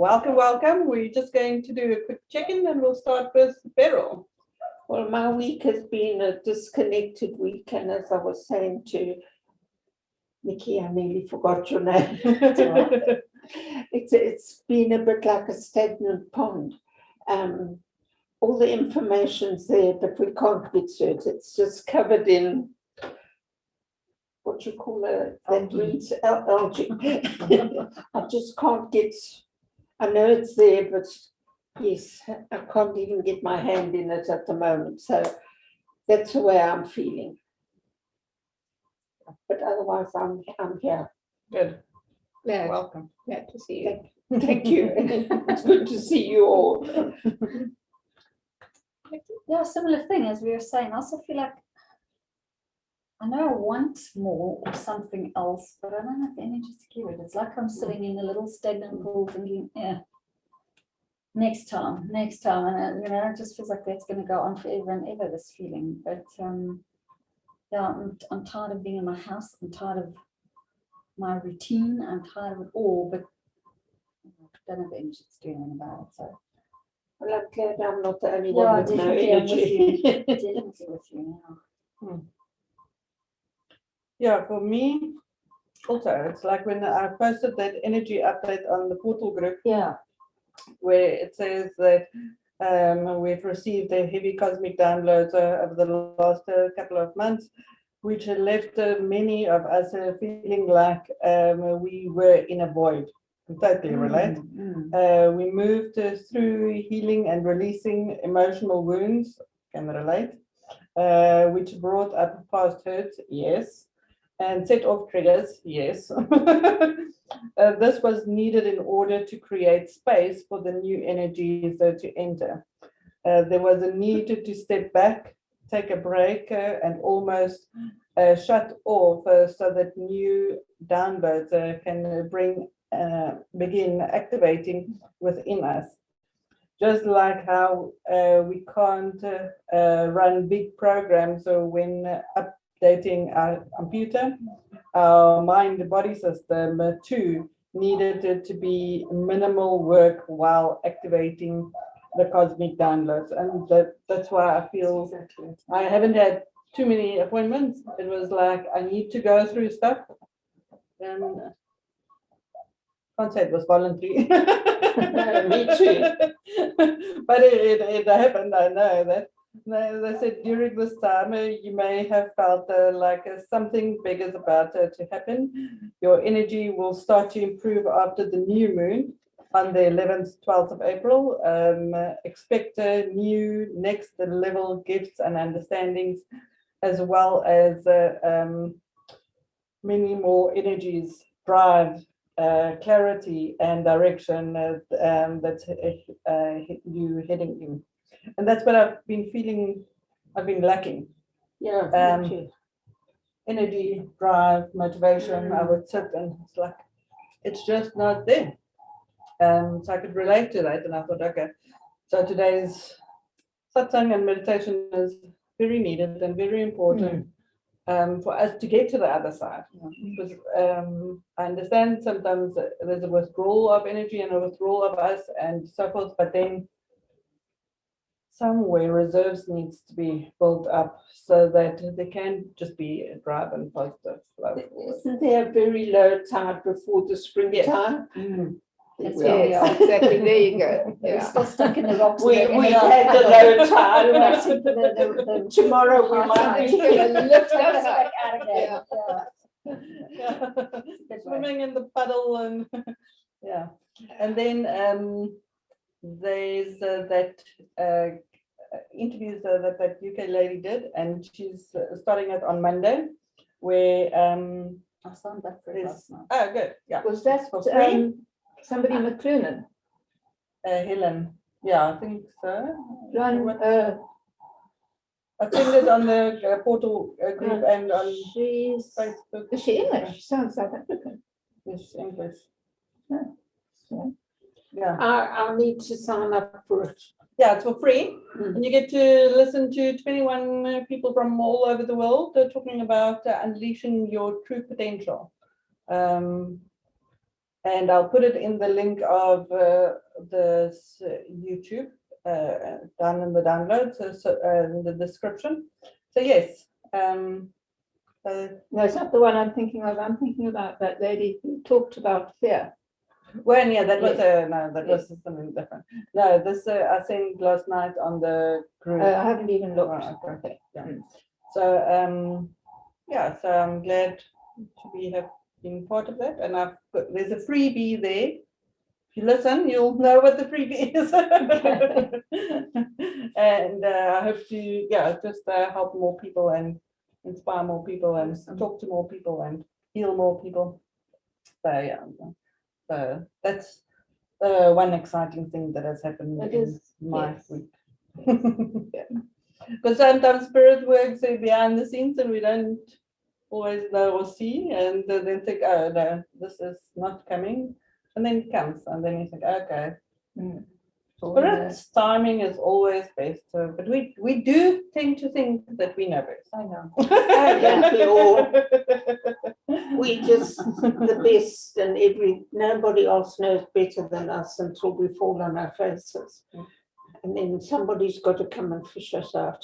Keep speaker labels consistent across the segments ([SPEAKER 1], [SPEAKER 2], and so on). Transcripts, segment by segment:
[SPEAKER 1] welcome, welcome. We're just going to do a quick check-in and we'll start with Beryl.
[SPEAKER 2] Well, my week has been a disconnected week, and as I was saying to Nikki, I nearly forgot your name. It's been a bit like a stagnant pond. All the information's there, but we can't get to it. It's just covered in what you call algae. I just can't get. I know it's there, but yes, I can't even get my hand in it at the moment. So that's the way I'm feeling. But otherwise, I'm here.
[SPEAKER 1] Good.
[SPEAKER 3] Glad,
[SPEAKER 1] Welcome.
[SPEAKER 3] glad to see you.
[SPEAKER 2] Thank you. It's good to see you all.
[SPEAKER 4] Yeah, similar thing as we were saying. I also feel like I know I want more or something else, but I don't have the energy to give it. It's like I'm sitting in a little stagnant pool thinking, yeah, next time, and it just feels like that's going to go on forever and ever, this feeling. But yeah, I'm tired of being in my house. I'm tired of my routine. I'm tired of it all, but I don't have the energy to do anything about it. So
[SPEAKER 2] Well, I'm glad I'm not the only one with no
[SPEAKER 4] definitely
[SPEAKER 2] energy.
[SPEAKER 4] definitely with you now.
[SPEAKER 1] Yeah, for me, also, it's like when I posted that energy update on the portal group,
[SPEAKER 4] Yeah.
[SPEAKER 1] where it says that we've received a heavy cosmic downloads over the last couple of months, which had left many of us feeling like we were in a void. I totally relate. We moved through healing and releasing emotional wounds, can relate, which brought up past hurts, yes, and set off triggers, yes. This was needed in order to create space for the new energies to enter. There was a need to step back, take a break, and almost shut off so that new downloads can begin activating within us. Just like how we can't run big programs when updating our computer, our mind-body system too needed to be minimal work while activating the cosmic downloads. And that's why I feel I haven't had too many appointments. It was like I need to go through stuff, and can't say it was voluntary.
[SPEAKER 2] Me too.
[SPEAKER 1] But it happened, I know that. They said during this time you may have felt like something big is about to happen. Your energy will start to improve after the new moon on the 11th, 12th of April. Expect new next level gifts and understandings, as well as many more energies, drive, clarity and direction that's you heading in. And that's what I've been feeling, I've been lacking.
[SPEAKER 2] Yeah, me too.
[SPEAKER 1] Energy, drive, motivation. I would sit and it's like, it's just not there. So I could relate to that, and I thought, okay, so today's Satsang and meditation is very needed and very important for us to get to the other side. Because I understand sometimes there's a withdrawal of energy and a withdrawal of us and so forth, but then somewhere reserves needs to be built up so that there can just be a drive and positive flow.
[SPEAKER 2] Isn't there a very low tide before the springtime?
[SPEAKER 4] That's
[SPEAKER 3] Yes, exactly. There you go.
[SPEAKER 4] We're
[SPEAKER 3] Yeah.
[SPEAKER 4] still stuck in the rocks.
[SPEAKER 2] We had the low tide. Tomorrow we might be
[SPEAKER 4] lift us back out again.
[SPEAKER 1] Yeah. Swimming in the puddle and yeah. And then there's that interviews that UK lady did, and she's starting it on Monday, where
[SPEAKER 4] I signed up for it last night.
[SPEAKER 1] oh good, yeah,
[SPEAKER 3] Was that
[SPEAKER 1] for free.
[SPEAKER 3] somebody McLuhan?
[SPEAKER 1] Helen, yeah, I think so. I sent it on the portal group and on
[SPEAKER 2] She's
[SPEAKER 1] Facebook.
[SPEAKER 3] Is she English? She sounds South African.
[SPEAKER 1] Yes, English.
[SPEAKER 3] Yeah.
[SPEAKER 1] Yeah.
[SPEAKER 2] I'll need to sign up for it.
[SPEAKER 1] Yeah, it's for free. And you get to listen to 21 people from all over the world talking about unleashing your true potential. And I'll put it in the link of this YouTube down in the download, so in the description. So yes.
[SPEAKER 3] No, it's not the one I'm thinking of. I'm thinking about that lady who talked about fear.
[SPEAKER 1] Well, yeah, that was
[SPEAKER 3] Yes.
[SPEAKER 1] no, that was something different. No, this I sent last night on the group.
[SPEAKER 3] I haven't even looked.
[SPEAKER 1] Oh, okay. Yeah.
[SPEAKER 3] Mm.
[SPEAKER 1] So yeah, so I'm glad to have been part of that, and there's a freebie there. If you listen, you'll know what the freebie is. And I hope to just help more people and inspire more people and talk to more people and heal more people. So yeah, so that's one exciting thing that has happened
[SPEAKER 3] It
[SPEAKER 1] in
[SPEAKER 3] is,
[SPEAKER 1] my
[SPEAKER 3] yes.
[SPEAKER 1] week. Because sometimes spirit works behind the scenes and we don't always know or see, and then think, oh no, this is not coming, and then it comes, and then you think, okay.
[SPEAKER 3] Mm.
[SPEAKER 1] Spirit's timing is always best, but we do tend to think that we know best.
[SPEAKER 3] I know.
[SPEAKER 2] Don't we all? We just the best, and nobody else knows better than us until we fall on our faces. And then somebody's got to come and fish us out.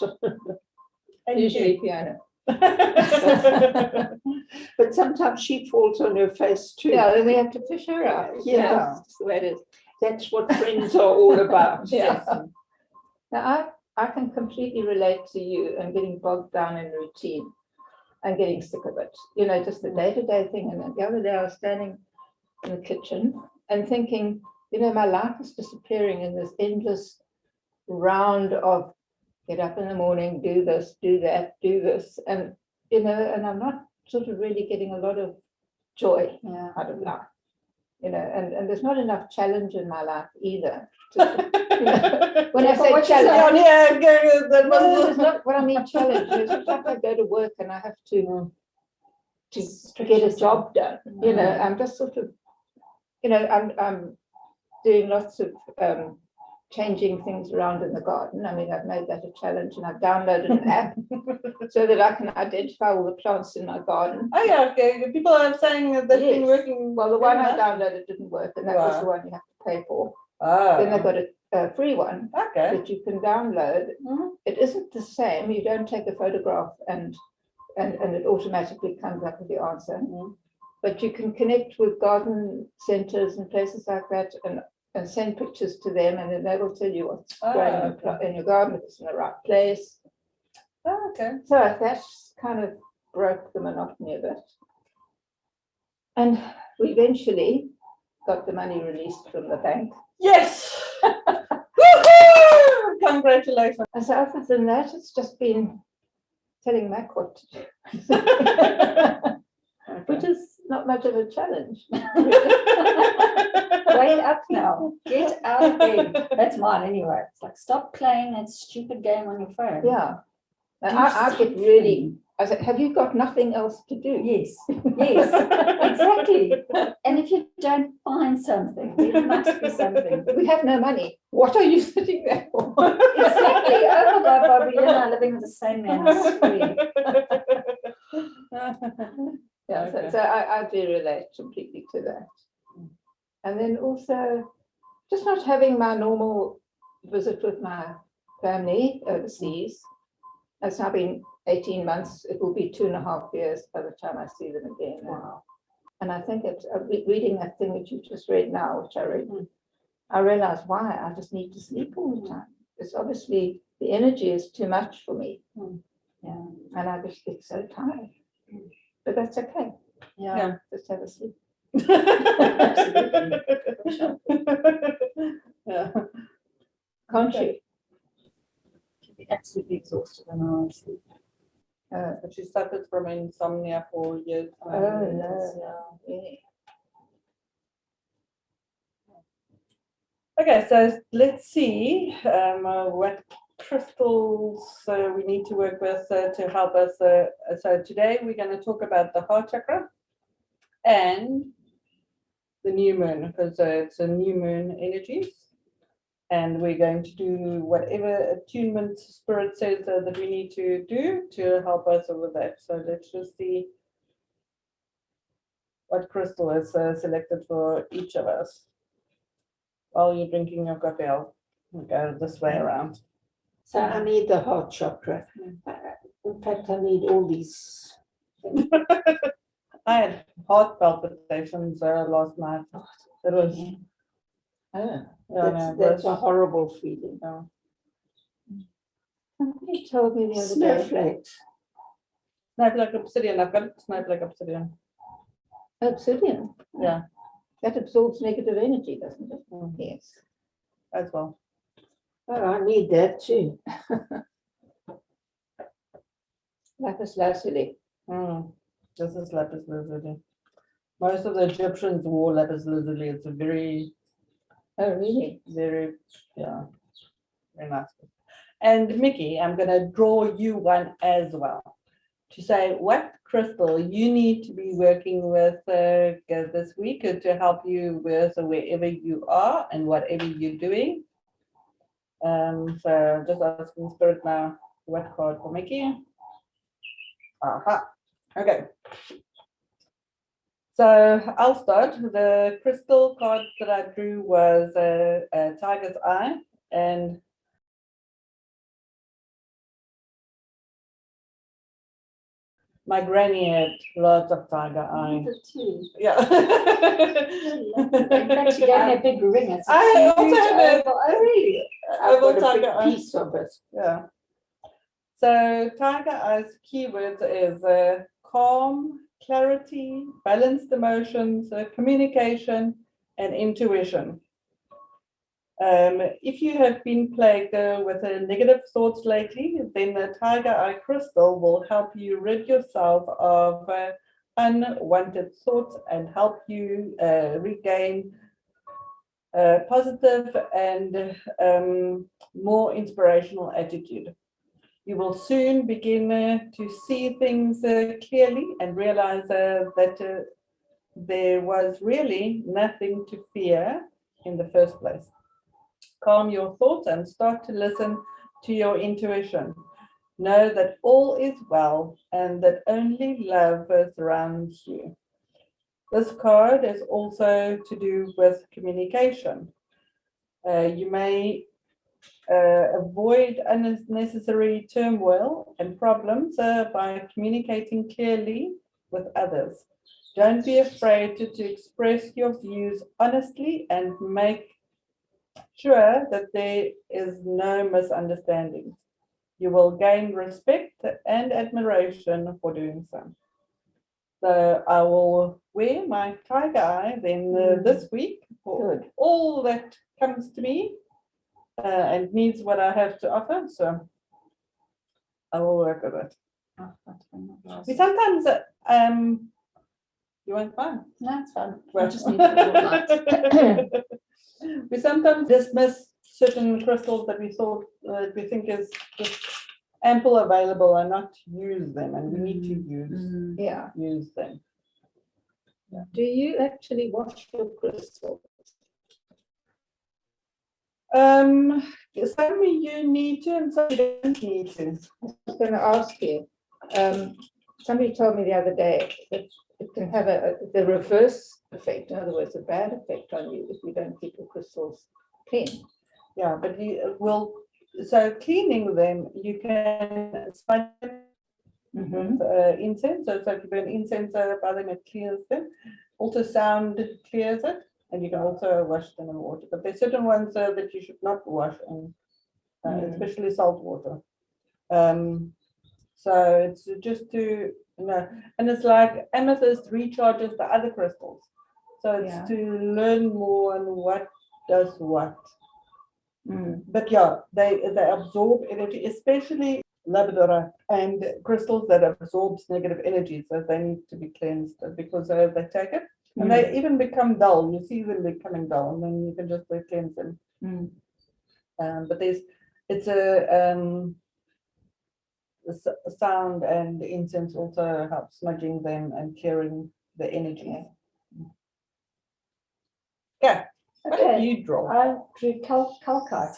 [SPEAKER 3] Usually Fiona.
[SPEAKER 2] But sometimes she falls on her face too.
[SPEAKER 3] Yeah, then we have to fish her out.
[SPEAKER 2] Yeah.
[SPEAKER 3] That's the way it is.
[SPEAKER 2] That's what friends are all about.
[SPEAKER 3] Yeah. Now I can completely relate to you and getting bogged down in routine and getting sick of it. You know, just the day-to-day thing. And the other day I was standing in the kitchen and thinking, you know, my life is disappearing in this endless round of get up in the morning, do this, do that, do this. And, you know, and I'm not sort of really getting a lot of joy out of life. You know, and there's not enough challenge in my life either. You know, when I say challenge, no, it's not what I mean challenge. It's like I go to work and I have to get a job done. You know, I'm just sort of, you know, I'm doing lots of changing things around in the garden. I mean, I've made that a challenge, and I've downloaded an app so that I can identify all the plants in my garden.
[SPEAKER 1] Oh yeah, okay. People are saying that that's been
[SPEAKER 3] Yes.
[SPEAKER 1] working.
[SPEAKER 3] Well, the one I
[SPEAKER 1] very much.
[SPEAKER 3] downloaded didn't work, and that was the one you have to pay for.
[SPEAKER 1] Ah.
[SPEAKER 3] Then I got a free one
[SPEAKER 1] Okay.
[SPEAKER 3] that you can download.
[SPEAKER 1] Mhm.
[SPEAKER 3] It isn't the same. You don't take a photograph and it automatically comes up with the answer.
[SPEAKER 1] Mhm.
[SPEAKER 3] But you can connect with garden centers and places like that and send pictures to them, and then they will tell you what's growing in your garden, if it's in the right place.
[SPEAKER 1] Oh, okay.
[SPEAKER 3] So that's kind of broke the monotony of it. And we eventually got the money released from the bank.
[SPEAKER 1] Yes. Woohoo! Congratulations.
[SPEAKER 3] And so other than that, it's just been telling Mac what to do, which is not much of a challenge.
[SPEAKER 4] Wake up now. Get out of bed. That's mine anyway. It's like, stop playing that stupid game on your phone.
[SPEAKER 3] Yeah. And
[SPEAKER 4] Do
[SPEAKER 3] I get really, I said, have you got nothing else to do?
[SPEAKER 4] Yes, yes, exactly. And if you don't find something, there must be something.
[SPEAKER 3] We have no money. What are you sitting there for?
[SPEAKER 4] Exactly. Oh my God, Bobby, you and I are living with the same man. I swear.
[SPEAKER 3] Yeah,
[SPEAKER 1] Okay.
[SPEAKER 3] so I do relate completely to that. And then also just not having my normal visit with my family overseas. It's now been 18 months. It will be 2.5 years by the time I see them again.
[SPEAKER 4] Wow.
[SPEAKER 3] And I think it's reading that thing that you just read now, which I read, I realized why I just need to sleep all the time. It's obviously the energy is too much for me.
[SPEAKER 4] Yeah.
[SPEAKER 3] And I just get so tired. But that's okay.
[SPEAKER 4] Yeah.
[SPEAKER 3] Just have a sleep.
[SPEAKER 1] Yeah.
[SPEAKER 3] Can't you?
[SPEAKER 4] She'd be absolutely exhausted and honestly.
[SPEAKER 1] But she suffered from insomnia for years.
[SPEAKER 3] Oh no. Yeah.
[SPEAKER 1] Okay, so let's see what crystals we need to work with to help us. So today we're going to talk about the heart chakra and the new moon, because it's a new moon energies. And we're going to do whatever attunement spirit says that we need to do to help us with that. So let's just see what crystal is selected for each of us. While you're drinking your coffee, I'll go this way around.
[SPEAKER 2] So I need the heart chakra. In fact, I need all these.
[SPEAKER 1] I had heart palpitations last night. It was,
[SPEAKER 2] Oh,
[SPEAKER 1] yeah,
[SPEAKER 2] that's,
[SPEAKER 1] no, it
[SPEAKER 2] that's a
[SPEAKER 1] was,
[SPEAKER 2] horrible feeling.
[SPEAKER 1] yeah.
[SPEAKER 3] Somebody told me the other day.
[SPEAKER 2] Snowflakes.
[SPEAKER 1] Snowflake obsidian, I've got snowflake obsidian.
[SPEAKER 3] Obsidian.
[SPEAKER 1] Yeah.
[SPEAKER 3] That absorbs negative energy, doesn't it?
[SPEAKER 1] Mm.
[SPEAKER 3] Yes.
[SPEAKER 1] As well.
[SPEAKER 2] Oh, I need that too.
[SPEAKER 3] Lapis lazuli.
[SPEAKER 1] This is lapis lazuli. Most of the Egyptians wore lapis lazuli. It's a very,
[SPEAKER 3] Oh, really?
[SPEAKER 1] very, yeah, very nice. And Mickey, I'm going to draw you one as well to say what crystal you need to be working with this week to help you with wherever you are and whatever you're doing. So just asking Spirit now, what card for Mickey? Aha. Okay. So I'll start. The crystal card that I drew was a tiger's eye, and my granny had lots of tiger eye. Yeah.
[SPEAKER 4] In fact, she gave me a big ring. It's a
[SPEAKER 1] I also
[SPEAKER 4] huge
[SPEAKER 1] have a
[SPEAKER 4] oval. Oh, really?
[SPEAKER 2] I've
[SPEAKER 1] oval
[SPEAKER 2] got a
[SPEAKER 1] tiger
[SPEAKER 2] big
[SPEAKER 1] eye.
[SPEAKER 2] piece of it.
[SPEAKER 1] Yeah. So tiger eye's keywords is calm, clarity, balanced emotions, communication, and intuition. If you have been plagued with negative thoughts lately, then the tiger eye crystal will help you rid yourself of unwanted thoughts and help you regain a positive and more inspirational attitude. You will soon begin to see things clearly and realize that there was really nothing to fear in the first place. Calm your thoughts and start to listen to your intuition. Know that all is well and that only love surrounds you. This card is also to do with communication. You may avoid unnecessary turmoil and problems by communicating clearly with others. Don't be afraid to express your views honestly and make sure that there is no misunderstandings. You will gain respect and admiration for doing so. So I will wear my tiger eye then this week for all that comes to me and needs what I have to offer. So I will work with it. We sometimes you want fun?
[SPEAKER 4] No, it's fun. I
[SPEAKER 1] Well,
[SPEAKER 4] just need to light.
[SPEAKER 1] we sometimes dismiss certain crystals that we thought we think is just ample available and not use them, and we need to
[SPEAKER 3] Yeah.
[SPEAKER 1] use them.
[SPEAKER 3] Do you actually wash your crystals?
[SPEAKER 1] Some you need to and some you don't need to.
[SPEAKER 3] I was going to ask you. Somebody told me the other day that it can have the reverse effect, in other words, a bad effect on you if you don't keep your crystals clean.
[SPEAKER 1] Yeah, but you will. So cleaning them, you can smudge with incense. So if you burn incense by them, it clears them. Also, sound clears it, and you can also wash them in water. But there's certain ones that you should not wash in, especially salt water. So it's just to and it's like amethyst recharges the other crystals. So it's to learn more on what does what. But yeah, they absorb energy, especially labradorite and crystals that absorbs negative energy. So they need to be cleansed because they take it and they even become dull. You see them becoming dull, and then you can just cleanse them. But it's a sound and incense also helps smudging them and clearing the energy. Okay. What did you draw?
[SPEAKER 4] I drew calcite.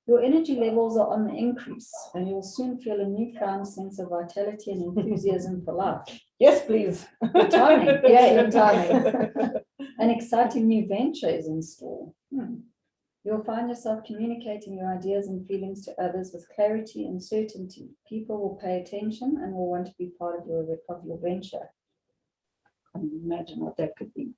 [SPEAKER 4] Your energy levels are on the increase, and you'll soon feel a newfound sense of vitality and enthusiasm for life.
[SPEAKER 1] Yes, please.
[SPEAKER 4] Good timing. Yeah, in timing. An exciting new venture is in store. You'll find yourself communicating your ideas and feelings to others with clarity and certainty. People will pay attention and will want to be part of your venture. I can imagine what that could be.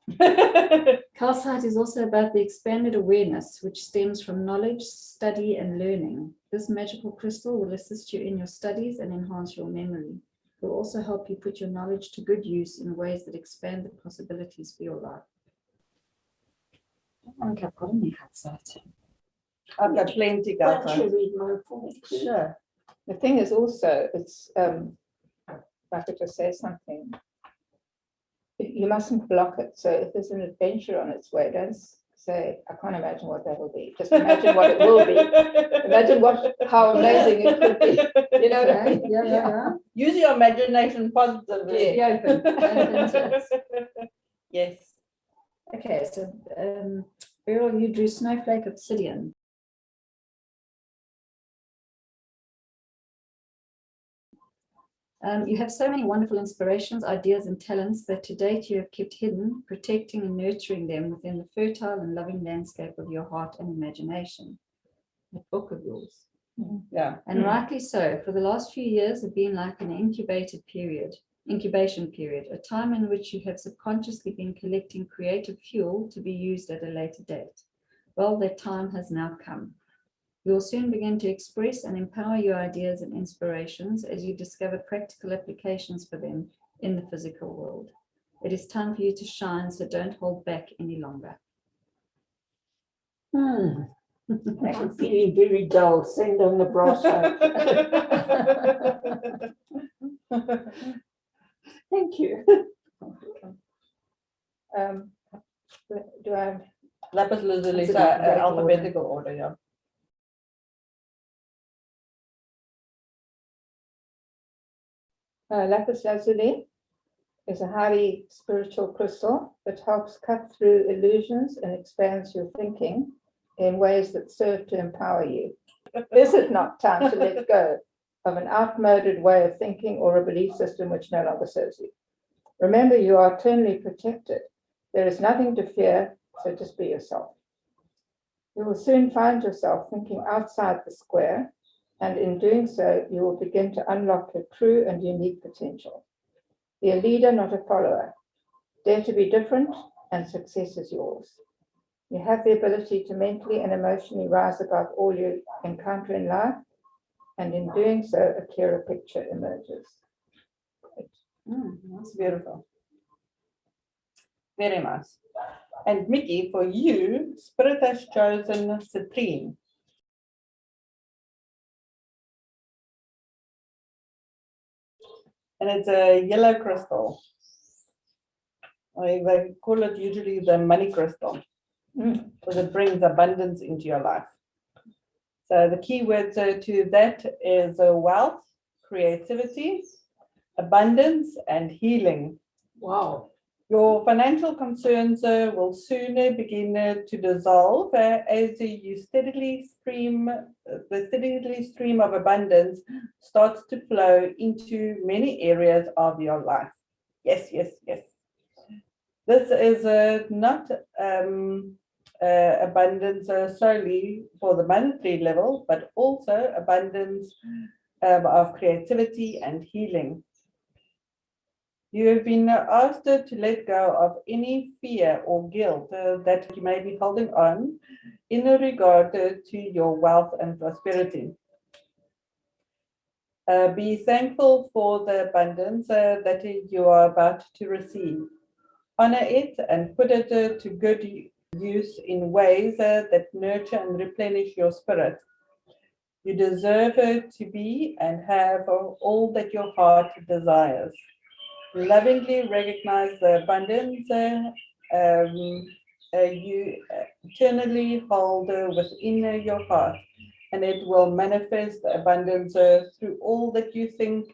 [SPEAKER 4] Calcite is also about the expanded awareness, which stems from knowledge, study, and learning. This magical crystal will assist you in your studies and enhance your memory. It will also help you put your knowledge to good use in ways that expand the possibilities for your life. I think I've got any calcite.
[SPEAKER 1] I've got plenty,
[SPEAKER 2] Why don't
[SPEAKER 1] calcite.
[SPEAKER 2] you read more for me, please?
[SPEAKER 3] Sure. The thing is also, it's, if I could just say something, you mustn't block it. So if there's an adventure on its way, don't say, I can't imagine what that will be. Just imagine what it will be. Imagine how amazing it could be. You know what I mean?
[SPEAKER 4] Yeah.
[SPEAKER 1] Use your imagination positively.
[SPEAKER 4] Be open. Open to it.
[SPEAKER 1] Yes.
[SPEAKER 4] Okay, so Beryl, you drew Snowflake Obsidian. You have so many wonderful inspirations, ideas, and talents that to date you have kept hidden, protecting and nurturing them within the fertile and loving landscape of your heart and imagination. That book of yours.
[SPEAKER 1] Yeah.
[SPEAKER 4] And rightly so, for the last few years have been like an incubation period, a time in which you have subconsciously been collecting creative fuel to be used at a later date. Well, that time has now come. You will soon begin to express and empower your ideas and inspirations as you discover practical applications for them in the physical world. It is time for you to shine, so don't hold back any longer.
[SPEAKER 2] I'm feeling very dull. Send on the brass. Thank you.
[SPEAKER 3] Do I have
[SPEAKER 1] Lapis lazuli,
[SPEAKER 4] It's in
[SPEAKER 1] alphabetical order, yeah.
[SPEAKER 3] lapis lazuli is a highly spiritual crystal that helps cut through illusions and expands your thinking in ways that serve to empower you. Is it not time to let go of an outmoded way of thinking or a belief system which no longer serves you? Remember, you are eternally protected. There is nothing to fear, so just be yourself. You will soon find yourself thinking outside the square, and in doing so, you will begin to unlock your true and unique potential. Be a leader, not a follower. Dare to be different, and success is yours. You have the ability to mentally and emotionally rise above all you encounter in life, and in doing so, a clearer picture emerges.
[SPEAKER 1] That's beautiful. Very nice. And Mickey, for you, Spirit has chosen citrine. And it's a yellow crystal. They call it usually the money crystal, because it brings abundance into your life. So the key words to that is wealth, creativity, abundance, and healing.
[SPEAKER 2] Wow.
[SPEAKER 1] Your financial concerns will sooner begin to dissolve as the steadily stream of abundance starts to flow into many areas of your life. Yes. This is not abundance solely for the monetary level, but also abundance of creativity and healing. You have been asked to let go of any fear or guilt that you may be holding on in regard to your wealth and prosperity. Be thankful for the abundance that you are about to receive. Honor it and put it to good use in ways that nurture and replenish your spirit. You deserve to be and have all that your heart desires. Lovingly recognize the abundance you eternally hold within your heart, and it will manifest abundance through all that you think,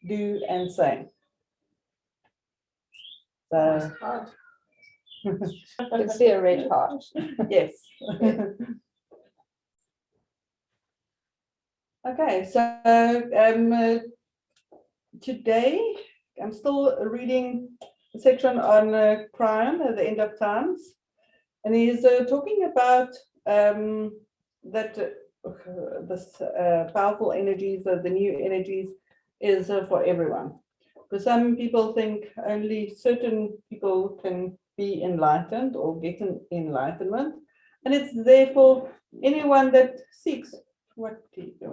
[SPEAKER 1] do, and say. So,
[SPEAKER 3] I can see a red heart.
[SPEAKER 1] yes. Okay, so today I'm still reading a section on crime at the end of times, and he's talking about that this powerful energies, the new energies, is for everyone. Because some people think only certain people can be enlightened or get an enlightenment, and it's there for anyone that seeks. What do you do?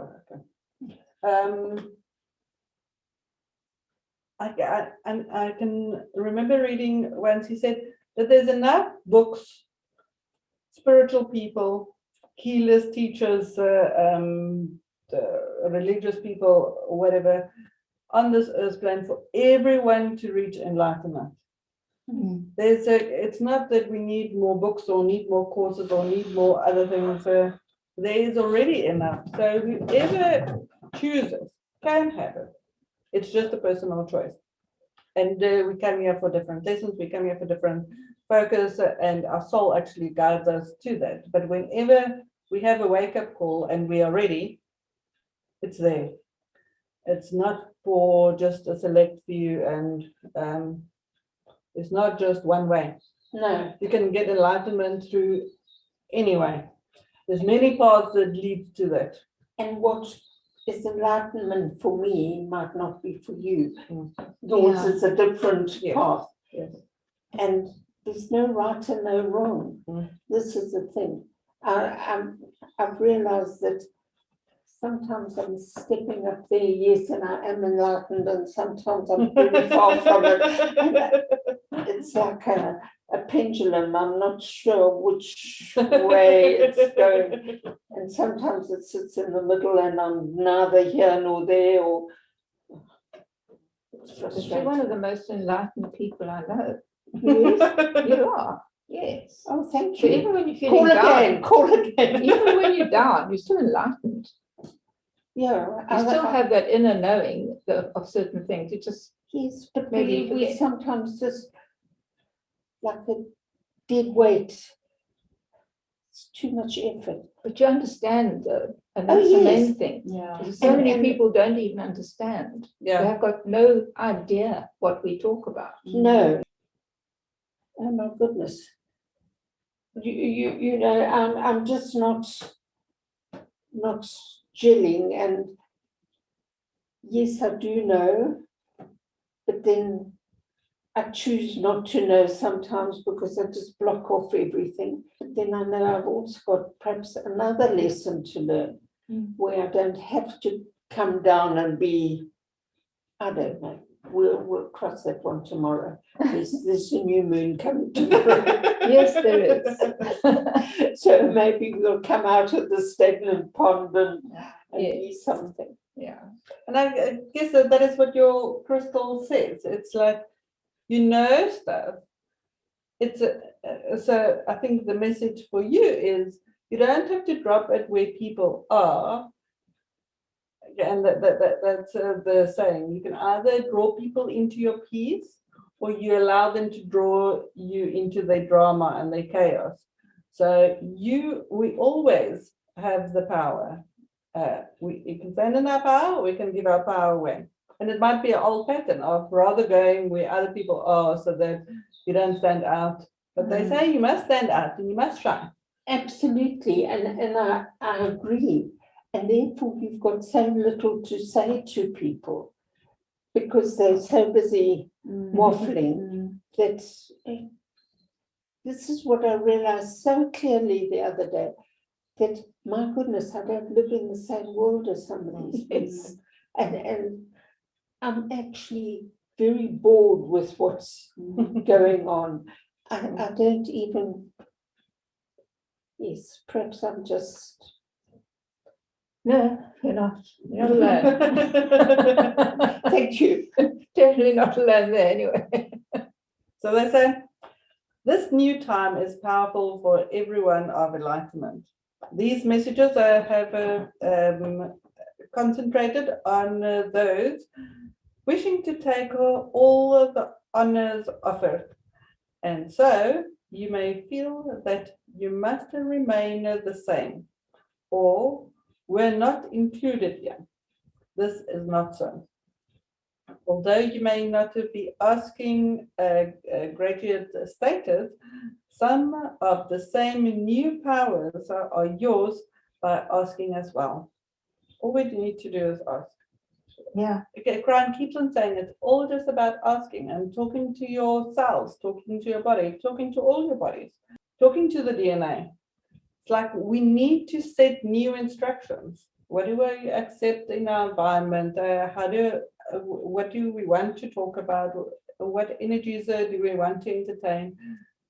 [SPEAKER 1] I can remember reading once he said that there's enough books, spiritual people, healers, teachers, religious people, or whatever, on this earth plan for everyone to reach enlightenment. It's not that we need more books or need more courses or need more other things. There is already enough. So whoever chooses can have it. It's just a personal choice. And we come here for different lessons. We come here for different focus, and our soul actually guides us to that. But whenever we have a wake-up call and we are ready, it's there. It's not for just a select few, and it's not just one way.
[SPEAKER 2] No.
[SPEAKER 1] You can get enlightenment through any way. There's many paths that lead to that.
[SPEAKER 2] And what is enlightenment for me might not be for you.
[SPEAKER 1] Mm.
[SPEAKER 2] Yours
[SPEAKER 3] Yeah.
[SPEAKER 2] is a different
[SPEAKER 1] Yes.
[SPEAKER 2] path.
[SPEAKER 1] Yes.
[SPEAKER 2] And there's no right and no wrong.
[SPEAKER 1] Mm.
[SPEAKER 2] This is the thing. I've realized that sometimes I'm stepping up there, yes, and I am enlightened, and sometimes I'm very far from it. And it's like a pendulum. I'm not sure which way it's going. And sometimes it sits in the middle, and I'm neither here nor there, or it's
[SPEAKER 3] But you're
[SPEAKER 2] frustrating.
[SPEAKER 3] one of the most enlightened people I know.
[SPEAKER 2] Yes.
[SPEAKER 3] You are. Yes.
[SPEAKER 2] Oh, thank
[SPEAKER 3] So
[SPEAKER 2] you.
[SPEAKER 3] even when you're feeling
[SPEAKER 2] Call
[SPEAKER 3] down,
[SPEAKER 2] again.
[SPEAKER 3] even when you're down, you're still enlightened.
[SPEAKER 2] Yeah.
[SPEAKER 3] You still have that inner knowing of certain things. You just
[SPEAKER 2] Yes, but
[SPEAKER 3] Maybe you
[SPEAKER 2] we
[SPEAKER 3] forget.
[SPEAKER 2] sometimes just like a dead weight. It's too much effort.
[SPEAKER 3] but you understand though, and
[SPEAKER 2] Oh,
[SPEAKER 3] that's the main
[SPEAKER 2] yes.
[SPEAKER 3] thing.
[SPEAKER 1] Yeah.
[SPEAKER 3] Because so
[SPEAKER 2] And-
[SPEAKER 3] many
[SPEAKER 2] and-
[SPEAKER 3] people don't even understand. They
[SPEAKER 1] Yeah.
[SPEAKER 3] have got no idea what we talk about.
[SPEAKER 2] No. Oh my goodness. You know, I'm just not gelling, and yes, I do know, but then I choose not to know sometimes because I just block off everything. But then I know I've also got perhaps another lesson to learn where I don't have to come down and be, I don't know. We'll cross that one tomorrow. There's a new moon coming tomorrow.
[SPEAKER 3] Yes, there is.
[SPEAKER 2] So maybe we'll come out of the stagnant pond and be something.
[SPEAKER 3] Yeah.
[SPEAKER 1] And I guess that is what your crystal says. It's like, you know, stuff. It's so I think the message for you is you don't have to drop it where people are. And that's the saying. You can either draw people into your peace, or you allow them to draw you into their drama and their chaos. So we always have the power. We can stand in our power, we can give our power away. And it might be an old pattern of rather going where other people are so that you don't stand out. But they say you must stand out and you must shine.
[SPEAKER 2] Absolutely, and I agree. And therefore you've got so little to say to people because they're so busy waffling. That this is what I realized so clearly the other day, that my goodness, I don't live in the same world as some of these people. And I'm actually very bored with what's going on. I don't even, yes, perhaps I'm just,
[SPEAKER 3] No, you're not. You're not alone.
[SPEAKER 2] thank you.
[SPEAKER 3] Definitely not alone there anyway.
[SPEAKER 1] So they say this new time is powerful for everyone of enlightenment. These messages have concentrated on those wishing to take all of the honors offered. And so you may feel that you must remain the same, or We're not included here. This is not so. Although you may not be asking a graduate status, some of the same new powers are yours by asking as well. All we need to do is ask.
[SPEAKER 3] Yeah.
[SPEAKER 1] Okay, Crown keeps on saying it's all just about asking and talking to your cells, talking to your body, talking to all your bodies, talking to the DNA. It's like we need to set new instructions. What do we accept in our environment? What do we want to talk about? What energies do we want to entertain?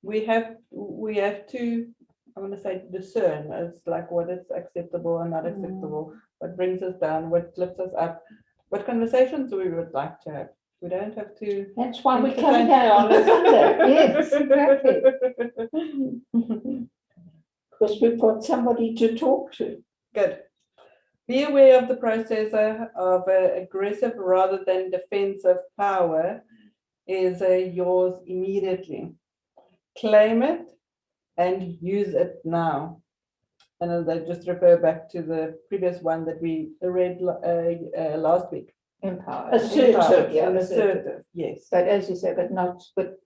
[SPEAKER 1] We have to, I want to say, discern. It's like what is acceptable and not acceptable, what brings us down, what lifts us up, what conversations we would like to have. We don't have to.
[SPEAKER 2] That's why we come here on a Sunday.
[SPEAKER 3] Yes, exactly.
[SPEAKER 2] Because we've got somebody to talk to.
[SPEAKER 1] Good. Be aware of the process of aggressive rather than defensive power is yours immediately. Claim it and use it now. And I just refer back to the previous one that we read last week.
[SPEAKER 3] Empower.
[SPEAKER 2] Assertive.
[SPEAKER 3] Yeah,
[SPEAKER 1] Assertive, yes.
[SPEAKER 3] But as you say, but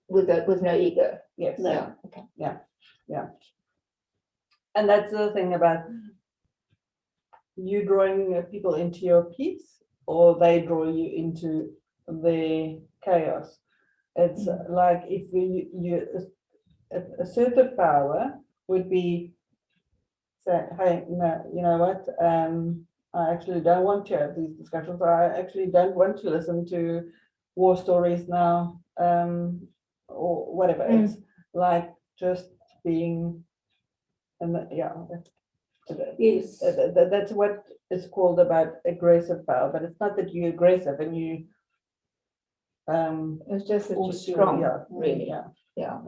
[SPEAKER 3] with no ego.
[SPEAKER 1] Yes.
[SPEAKER 2] No.
[SPEAKER 3] Yeah. Okay.
[SPEAKER 1] Yeah. And that's the thing about you drawing people into your peace, or they draw you into their chaos. It's like if you assertive power would be say, hey, no, you know what? I actually don't want to have these discussions. I actually don't want to listen to war stories now, or whatever. It's like just being, and yeah.
[SPEAKER 2] Yes.
[SPEAKER 1] That's what is called about aggressive power, but it's not that you're aggressive and you
[SPEAKER 3] It's just that you're
[SPEAKER 1] also,
[SPEAKER 3] strong,
[SPEAKER 1] yeah,
[SPEAKER 3] really.
[SPEAKER 1] yeah.
[SPEAKER 3] Yeah.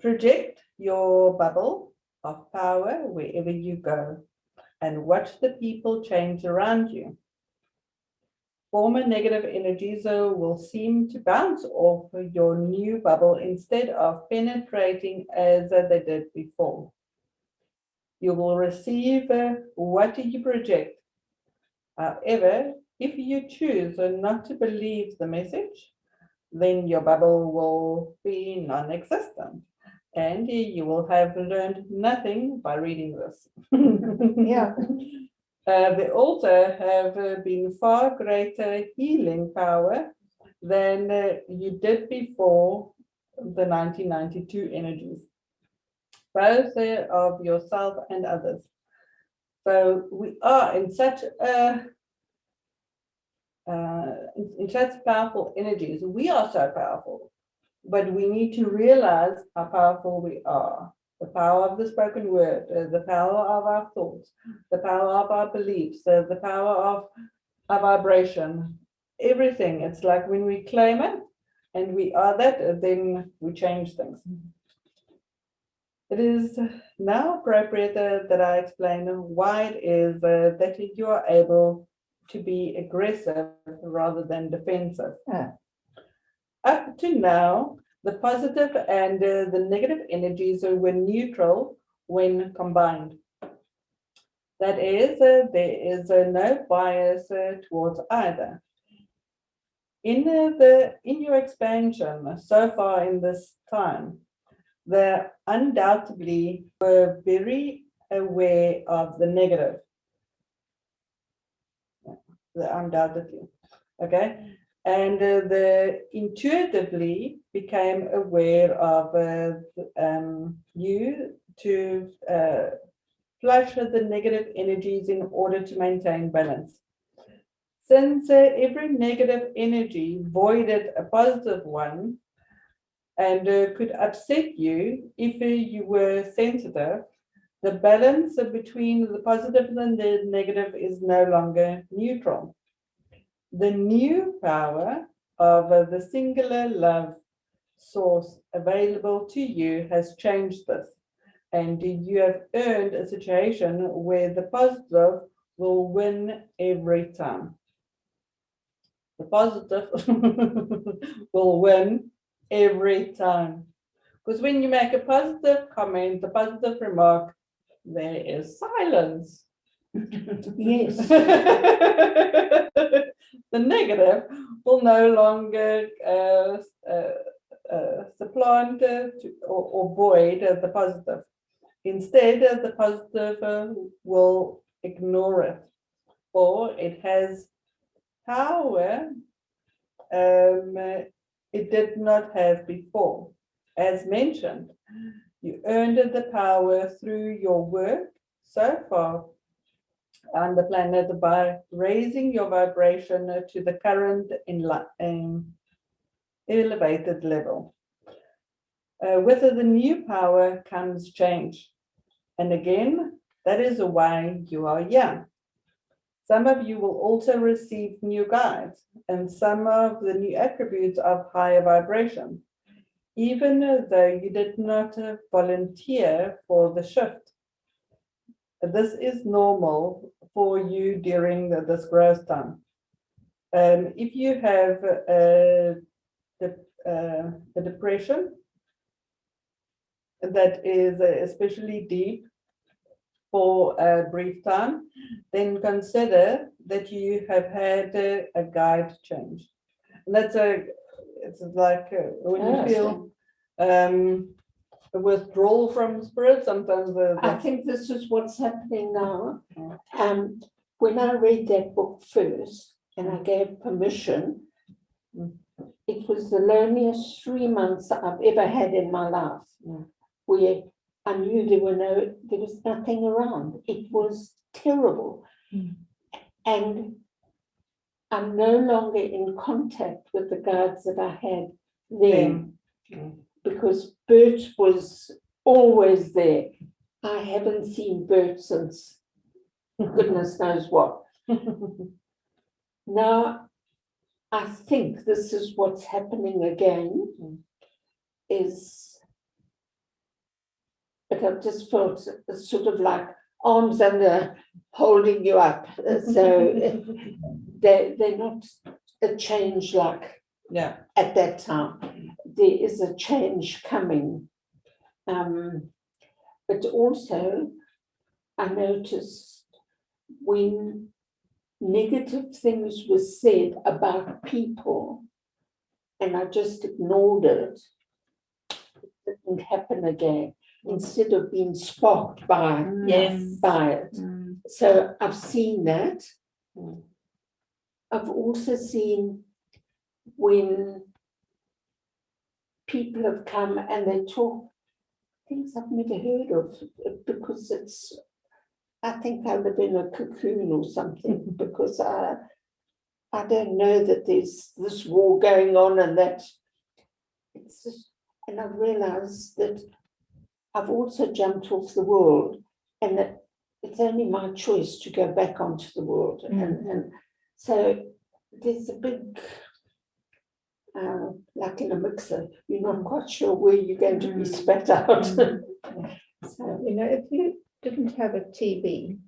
[SPEAKER 1] Project your bubble of power wherever you go and watch the people change around you. Former negative energies will seem to bounce off your new bubble instead of penetrating as they did before. You will receive what you project. However, if you choose not to believe the message, then your bubble will be non-existent and you will have learned nothing by reading this.
[SPEAKER 3] Yeah.
[SPEAKER 1] There also have been far greater healing power than you did before the 1992 energies, both of yourself and others. So we are in such in such powerful energies. We are so powerful, but we need to realize how powerful we are. The power of the spoken word, the power of our thoughts, the power of our beliefs, the power of our vibration, everything. It's like when we claim it and we are that, then we change things. It is now appropriate that I explain why it is that you are able to be aggressive rather than defensive. Up to now, the positive and the negative energies were neutral when combined. That is, there is no bias towards either. In your expansion so far in this time, they undoubtedly were very aware of the negative. Undoubtedly, okay, and they intuitively became aware of you to flush the negative energies in order to maintain balance. Since every negative energy voided a positive one and could upset you if you were sensitive, the balance between the positive and the negative is no longer neutral. The new power of the singular love source available to you has changed this, and you have earned a situation where the positive will win every time. The positive will win every time. Because when you make a positive comment, a positive remark, there is silence.
[SPEAKER 2] Yes.
[SPEAKER 1] The negative will no longer supplant or void the positive. Instead, the positive will ignore it, or it has power it did not have before. As mentioned, you earned the power through your work so far on the planet by raising your vibration to the current elevated level. With the new power comes change. And again, that is why you are here. Some of you will also receive new guides and some of the new attributes of higher vibration, even though you did not volunteer for the shift. This is normal for you during this growth time. If you have the depression that is especially deep for a brief time, then consider that you have had a guide change. And it's like when you feel a withdrawal from spirit, sometimes
[SPEAKER 2] I think this is what's happening now. When I read that book first and I gave permission, it was the loneliest 3 months I've ever had in my life, where I knew there was nothing around. It was terrible. And I'm no longer in contact with the guides that I had then, because Bert was always there. I haven't seen Bert since goodness knows what. Now, I think this is what's happening again, but I've just felt it's sort of like arms under holding you up. So they're not a change like at that time. There is a change coming. But also, I noticed when negative things were said about people and I just ignored it, it didn't happen again. Instead of being sparked by it. So I've seen that. I've also seen when people have come and they talk things I've never heard of, because I think I live in a cocoon or something, because I don't know that there's this war going on and that it's just, and I've realized that I've also jumped off the world, and that it's only my choice to go back onto the world. And so there's a big, like in a mixer, you're not quite sure where you're going to be spat out. So,
[SPEAKER 3] if you didn't have a TV,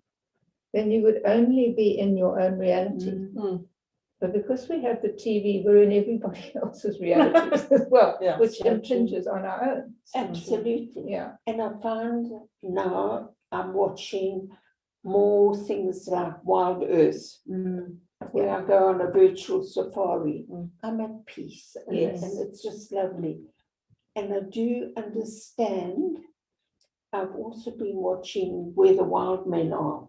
[SPEAKER 3] then you would only be in your own reality. But because we have the TV, we're in everybody else's realities as well, which impinges on our own.
[SPEAKER 2] Absolutely.
[SPEAKER 3] Yeah.
[SPEAKER 2] And I find now I'm watching more things like Wild Earth, where I go on a virtual safari. I'm at peace, and it's just lovely. And I do understand. I've also been watching Where the Wild Men Are.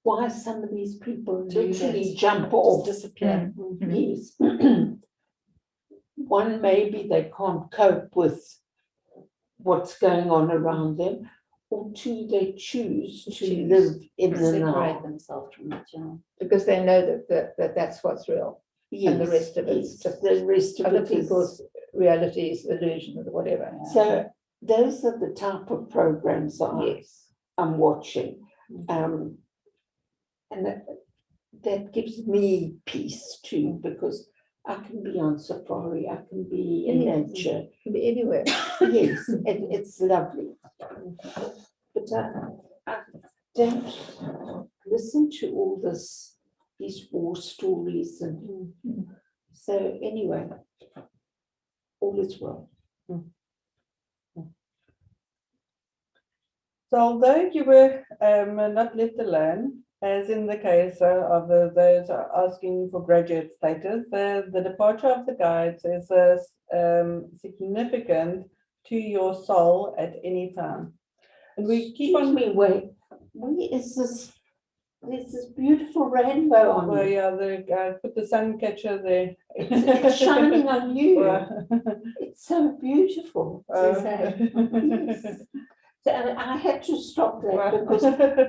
[SPEAKER 2] Why some of these people literally jump off,
[SPEAKER 4] disappear.
[SPEAKER 2] Yes. One, maybe they can't cope with what's going on around them, or two, they choose to live in the now.
[SPEAKER 4] Separate themselves from it,
[SPEAKER 3] Because they know that that's what's real. And the rest of it's just
[SPEAKER 2] the rest of
[SPEAKER 3] other
[SPEAKER 2] it
[SPEAKER 3] people's realities, illusions, or whatever.
[SPEAKER 2] So those are the type of programs I'm watching. And that gives me peace too, because I can be on safari, I can be in nature.
[SPEAKER 3] Can be anywhere.
[SPEAKER 2] Yes, and it's lovely. But I don't listen to all these war stories. And so anyway, all is well.
[SPEAKER 1] So although you were not left alone, as in the case of those asking for graduate status, the departure of the guides is significant to your soul at any time. And we keep on.
[SPEAKER 2] Wait, is this? There's this beautiful rainbow on
[SPEAKER 1] Well,
[SPEAKER 2] you.
[SPEAKER 1] yeah, put the sun catcher there.
[SPEAKER 2] It's shining on you.
[SPEAKER 1] Well,
[SPEAKER 2] It's so beautiful.
[SPEAKER 1] uh,
[SPEAKER 2] Yes. So I had to stop that
[SPEAKER 1] well,
[SPEAKER 2] because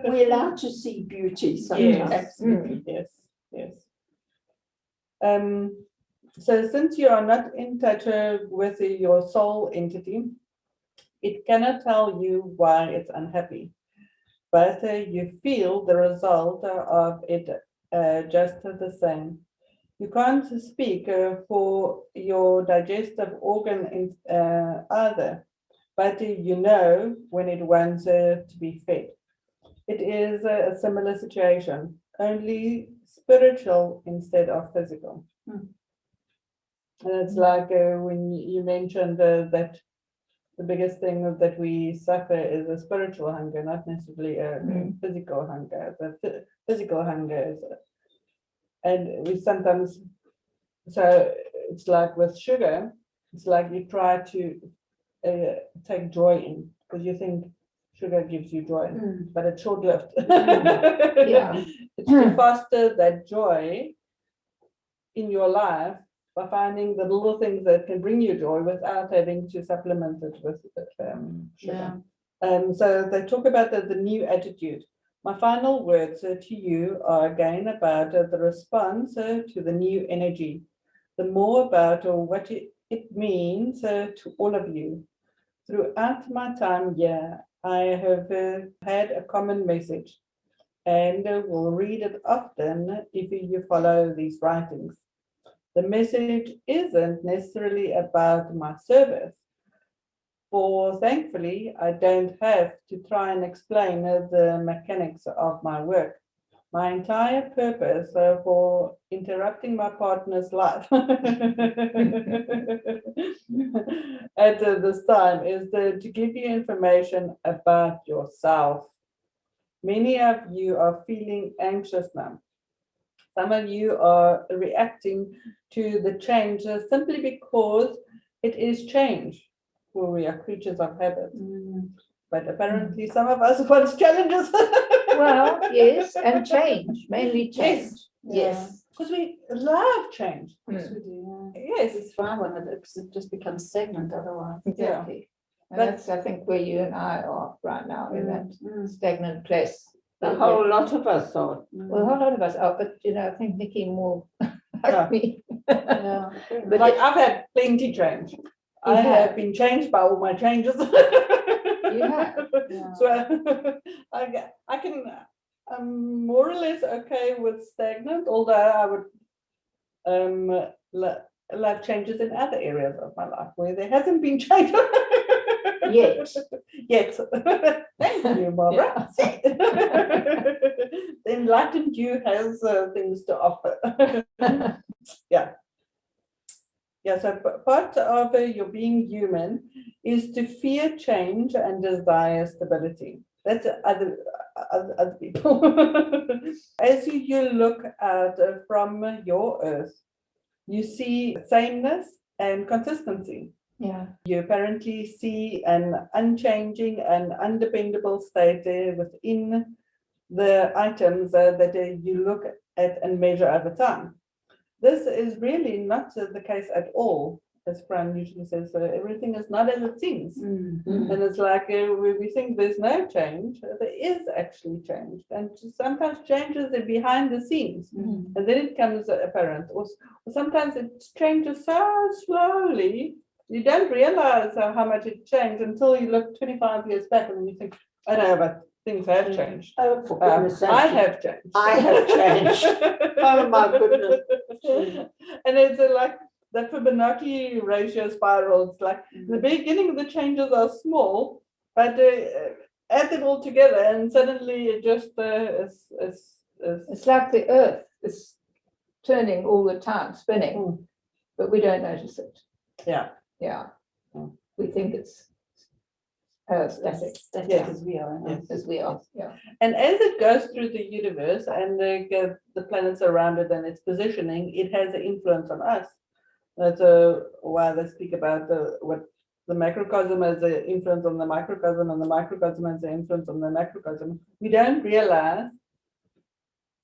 [SPEAKER 2] we're allowed to see beauty
[SPEAKER 1] yes,
[SPEAKER 2] sometimes.
[SPEAKER 1] absolutely, yes, yes. So since you are not in touch with your soul entity, it cannot tell you why it's unhappy, but you feel the result of it just the same. You can't speak for your digestive organ either, but you know when it wants to be fed. It is a similar situation, only spiritual instead of physical. And it's like when you mentioned that the biggest thing that we suffer is a spiritual hunger, not necessarily a physical hunger. The physical hunger is, and we sometimes, so it's like with sugar, it's like you try to take joy in because you think sugar gives you joy, but it's short-lived.
[SPEAKER 3] Yeah.
[SPEAKER 1] It's to foster that joy in your life by finding the little things that can bring you joy without having to supplement it with sugar. So they talk about the new attitude. My final words to you are again about the response to the new energy, the more about what it means to all of you. Throughout my time here, I have had a common message and will read it often if you follow these writings. The message isn't necessarily about my service, for thankfully I don't have to try and explain the mechanics of my work. My entire purpose for interrupting my partner's life at this time is to give you information about yourself. Many of you are feeling anxious now. Some of you are reacting to the change simply because it is change, for we are creatures of habit. But apparently some of us want challenges.
[SPEAKER 3] Well, yes, and change, mainly change.
[SPEAKER 1] Yes. Because we love change.
[SPEAKER 4] Yes, we do.
[SPEAKER 1] Yes.
[SPEAKER 4] It's fine when it just becomes stagnant otherwise.
[SPEAKER 3] Exactly. And
[SPEAKER 1] But-
[SPEAKER 3] that's, I think, where you and I are right now, in that stagnant place.
[SPEAKER 2] A whole lot of us are.
[SPEAKER 3] Well, a whole lot of us are, but I think Nikki more
[SPEAKER 1] Yeah.
[SPEAKER 3] like me.
[SPEAKER 4] Yeah.
[SPEAKER 3] But
[SPEAKER 1] Like I've had plenty change. I have been changed by all my changes.
[SPEAKER 3] You have.
[SPEAKER 4] Yeah.
[SPEAKER 1] So I can, I'm more or less okay with stagnant, although I would love changes in other areas of my life where there hasn't been change.
[SPEAKER 3] Yet.
[SPEAKER 1] Yet. Thank you, Barbara. The enlightened you has things to offer. Yeah, so part of your being human is to fear change and desire stability. That's other people. As you look out from your earth, you see sameness and consistency.
[SPEAKER 3] Yeah.
[SPEAKER 1] You apparently see an unchanging and undependable state within the items that you look at and measure over time. This is really not the case at all, as Fran usually says. Everything is not as it seems. And it's like we think there's no change. There is actually change. And sometimes changes are behind the scenes. And then it comes apparent. Or sometimes it changes so slowly, you don't realize how much it changed until you look 25 years back and you think, I know, but things have changed.
[SPEAKER 2] Oh, for goodness sake.
[SPEAKER 1] I have changed.
[SPEAKER 2] I have changed. Oh, my goodness.
[SPEAKER 1] And it's like the Fibonacci ratio spiral. It's like the beginning, the changes are small, but add them all together, and suddenly it just is.
[SPEAKER 3] It's like the earth is turning all the time, spinning, but we don't notice it.
[SPEAKER 1] Yeah.
[SPEAKER 3] Yeah.
[SPEAKER 1] Mm.
[SPEAKER 3] We think it's Static,
[SPEAKER 1] Yes.
[SPEAKER 4] As we are.
[SPEAKER 1] Yes.
[SPEAKER 3] as we are, yeah.
[SPEAKER 1] And as it goes through the universe and the planets around it and its positioning, it has an influence on us. That's why they speak about what the macrocosm has an influence on the microcosm, and the microcosm has an influence on the macrocosm. We don't realize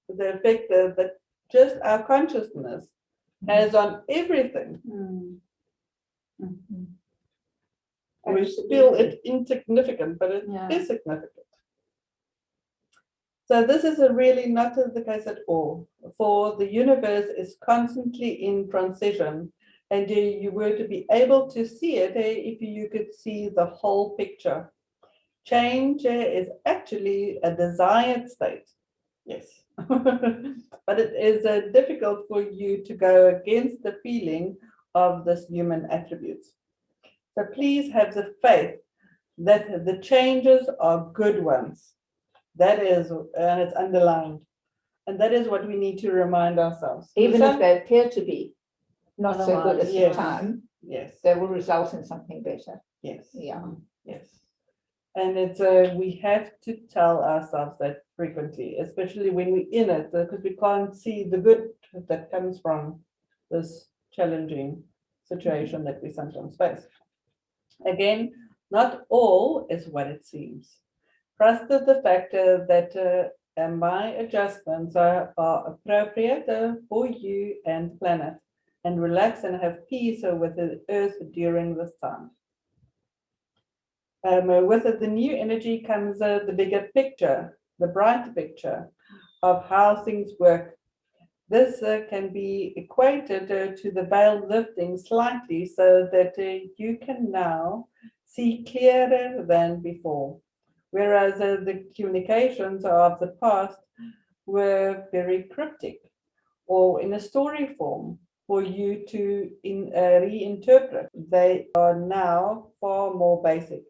[SPEAKER 1] the effect that just our consciousness has on everything. We feel it insignificant, but it
[SPEAKER 4] Yeah.
[SPEAKER 1] is significant. So this is really not the case at all. For the universe is constantly in transition, and you were to be able to see it if you could see the whole picture. Change is actually a desired state. Yes. But it is difficult for you to go against the feeling of this human attributes. So please have the faith that the changes are good ones. That is, and it's underlined. And that is what we need to remind ourselves.
[SPEAKER 3] Even if they appear to be not so good
[SPEAKER 4] Otherwise,
[SPEAKER 3] at
[SPEAKER 1] yes.
[SPEAKER 3] the time,
[SPEAKER 1] Yes,
[SPEAKER 3] they will result in something better.
[SPEAKER 1] yes,
[SPEAKER 3] Yeah.
[SPEAKER 1] yes. And it's we have to tell ourselves that frequently, especially when we're in it, because we can't see the good that comes from this challenging situation that we sometimes face. Again, not all is what it seems. Trust the fact that my adjustments are appropriate for you and planet, and relax and have peace with the earth during this time. With the new energy comes the bigger picture, the bright picture of how things work. This can be equated to the veil lifting slightly so that you can now see clearer than before. Whereas the communications of the past were very cryptic or in a story form for you to reinterpret. They are now far more basic.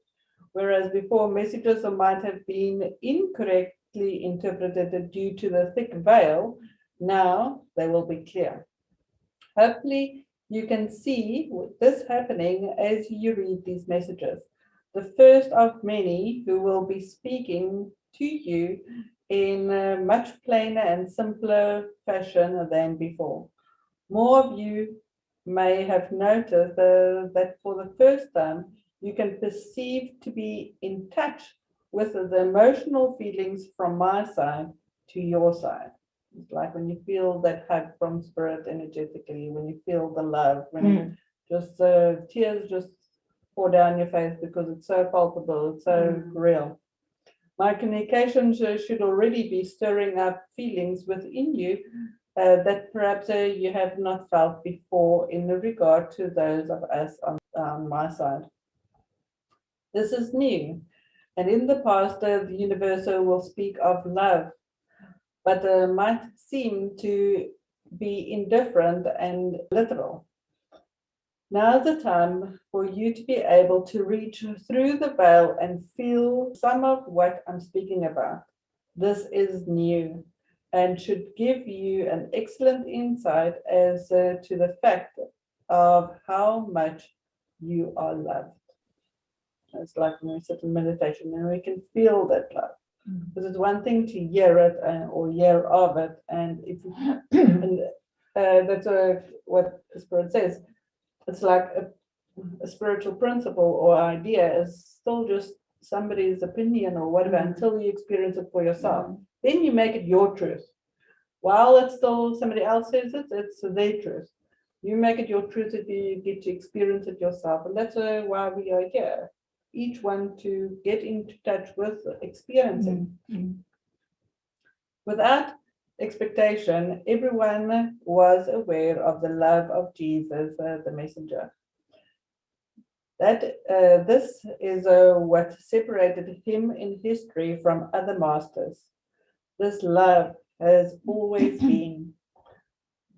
[SPEAKER 1] Whereas before, messages might have been incorrectly interpreted due to the thick veil, now they will be clear. Hopefully, you can see this happening as you read these messages. The first of many who will be speaking to you in a much plainer and simpler fashion than before. More of you may have noticed that for the first time, you can perceive to be in touch with the emotional feelings from my side to your side. It's like when you feel that hug from spirit energetically, when you feel the love, when just tears just pour down your face because it's so palpable, it's so real. My communications should already be stirring up feelings within you that perhaps you have not felt before in regard to those of us on my side. This is new, and in the past, the universe will speak of love, but might seem to be indifferent and literal. Now's the time for you to be able to reach through the veil and feel some of what I'm speaking about. This is new and should give you an excellent insight as to the fact of how much you are loved. It's like when we sit in meditation and we can feel that love. Because it's one thing to hear it or hear of it, and if and that's what the Spirit says. It's like a spiritual principle or idea is still just somebody's opinion or whatever until you experience it for yourself. Then you make it your truth. While it's still somebody else says it, it's their truth. You make it your truth if you get to experience it yourself. And that's why we are here. Each one to get into touch with experiencing. Without expectation, everyone was aware of the love of Jesus, the messenger. That this is what separated him in history from other masters. This love has always been,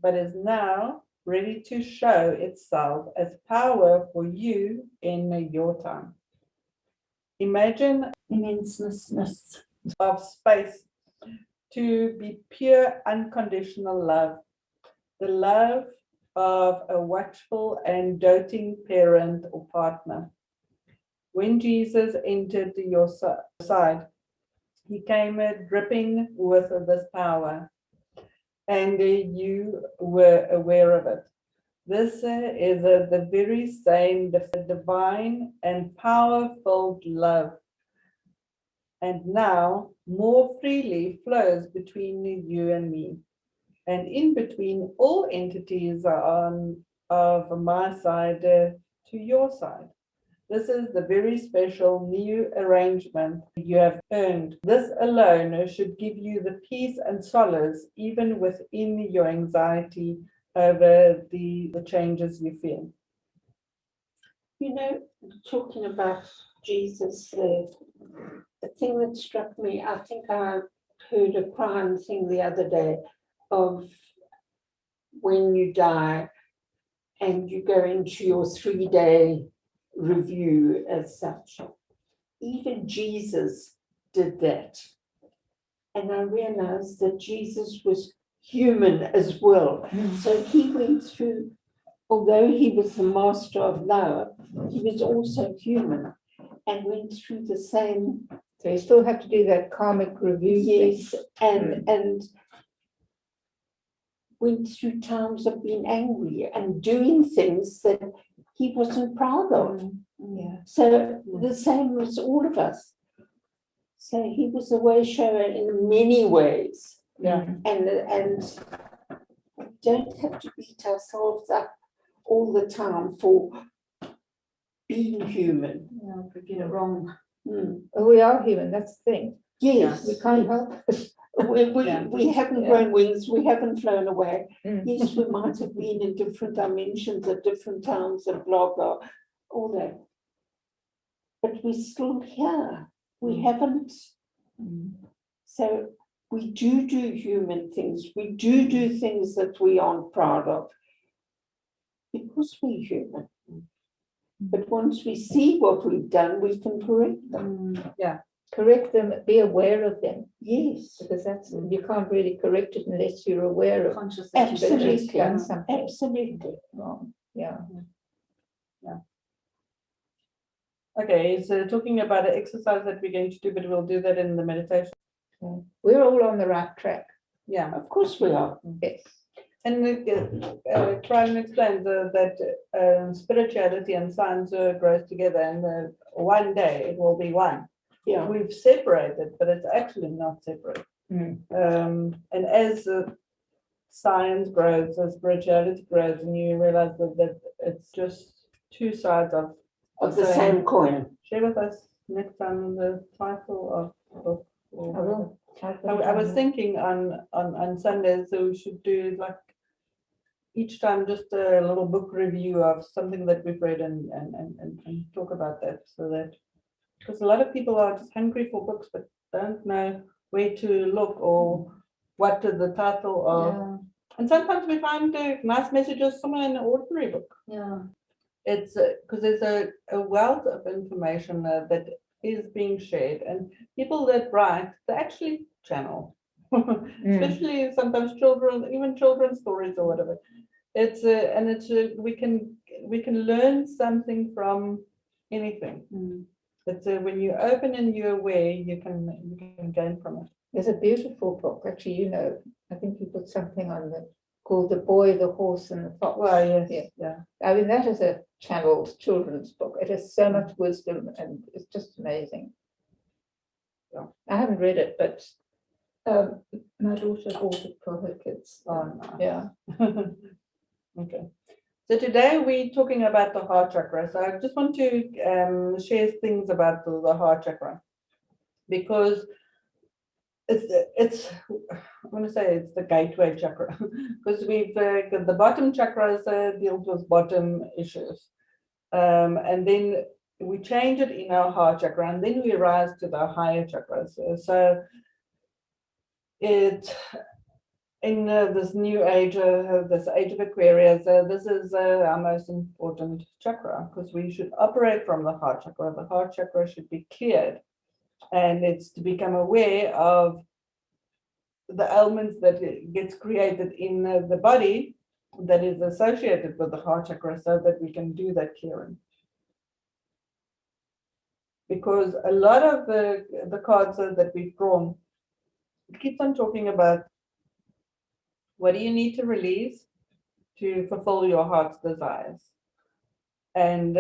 [SPEAKER 1] but is now ready to show itself as power for you in your time. Imagine
[SPEAKER 4] Immenseness.
[SPEAKER 1] of space to be pure unconditional love, the love of a watchful and doting parent or partner. When Jesus entered your side, he came dripping with this power, and you were aware of it. This is the very same divine and power-filled love, and now more freely flows between you and me, and in between all entities of my side to your side. This is the very special new arrangement you have earned. This alone should give you the peace and solace even within your anxiety over the changes you feel.
[SPEAKER 2] You know, talking about Jesus, the thing that struck me, I think I heard a crying thing the other day of when you die and you go into your 3-day review as such. Even Jesus did that. And I realized that Jesus was human as well. So he went through, although he was the master of love, he was also human and went through the same.
[SPEAKER 3] So you still have to do that karmic review.
[SPEAKER 2] Yes, and went through times of being angry and doing things that he wasn't proud of.
[SPEAKER 3] Yeah.
[SPEAKER 2] So the same as all of us. So he was a wayshower in many ways.
[SPEAKER 1] Yeah.
[SPEAKER 2] And we don't have to beat ourselves up all the time for being human.
[SPEAKER 4] Yeah, if we get it wrong.
[SPEAKER 3] We are human, that's the thing.
[SPEAKER 2] Yes,
[SPEAKER 3] We can't help it.
[SPEAKER 2] we haven't
[SPEAKER 3] Yeah.
[SPEAKER 2] grown wings, we haven't flown away.
[SPEAKER 3] Mm.
[SPEAKER 2] Yes, we might have been in different dimensions at different times and blah, blah, all that. But we're still here. We haven't. So we do human things. We do things that we aren't proud of because we're human. But once we see what we've done, we can correct them.
[SPEAKER 3] Correct them, be aware of them,
[SPEAKER 2] Yes,
[SPEAKER 3] because that's, you can't really correct it unless you're aware of
[SPEAKER 4] Conscious that you've
[SPEAKER 2] absolutely,
[SPEAKER 3] done something
[SPEAKER 2] absolutely.
[SPEAKER 3] wrong. Yeah.
[SPEAKER 1] Okay, so talking about an exercise that we're going to do, but we'll do that in the meditation.
[SPEAKER 3] We're all on the right track.
[SPEAKER 1] Yeah.
[SPEAKER 2] Of course we are.
[SPEAKER 3] Yes.
[SPEAKER 1] And Brian explains that spirituality and science grows together, and one day it will be one.
[SPEAKER 2] Yeah.
[SPEAKER 1] We've separated, but it's actually not separate. And as science grows, as spirituality grows, and you realize that it's just two sides of
[SPEAKER 2] Of the same coin.
[SPEAKER 1] Share with us next time the title of the book.
[SPEAKER 3] I will.
[SPEAKER 1] I was thinking on Sundays, so we should do like each time just a little book review of something that we've read and talk about that, so that, because a lot of people are just hungry for books but don't know where to look or what is the title of.
[SPEAKER 4] Yeah.
[SPEAKER 1] And sometimes we find nice messages somewhere in an ordinary book.
[SPEAKER 4] Yeah.
[SPEAKER 1] It's because there's a wealth of information that is being shared, and people that write, they actually channel, especially sometimes children, even children's stories or whatever. It's and it's we can learn something from anything. It's when you open and you're aware, you can gain from it.
[SPEAKER 3] There's a beautiful book, actually, you know, I think you put something on the called The Boy, the Horse and the Fox.
[SPEAKER 1] Well, yes, yeah.
[SPEAKER 3] I mean, that is a channeled children's book. It has so much wisdom and it's just amazing.
[SPEAKER 1] Yeah.
[SPEAKER 3] I haven't read it, but my daughter bought it for her kids.
[SPEAKER 1] Oh, nice.
[SPEAKER 3] Yeah.
[SPEAKER 1] Okay. So today we're talking about the heart chakra. So I just want to share things about the heart chakra, because it's I want to say it's the gateway chakra, because we've the bottom chakras deals with bottom issues, and then we change it in our heart chakra, and then we rise to the higher chakras. So it in this new age, this age of Aquarius, this is our most important chakra, because we should operate from the heart chakra. The heart chakra should be cleared, and it's to become aware of the elements that gets created in the body that is associated with the heart chakra, so that we can do that clearing. because a lot of the cards that we've drawn, it keeps on talking about what do you need to release to fulfill your heart's desires. And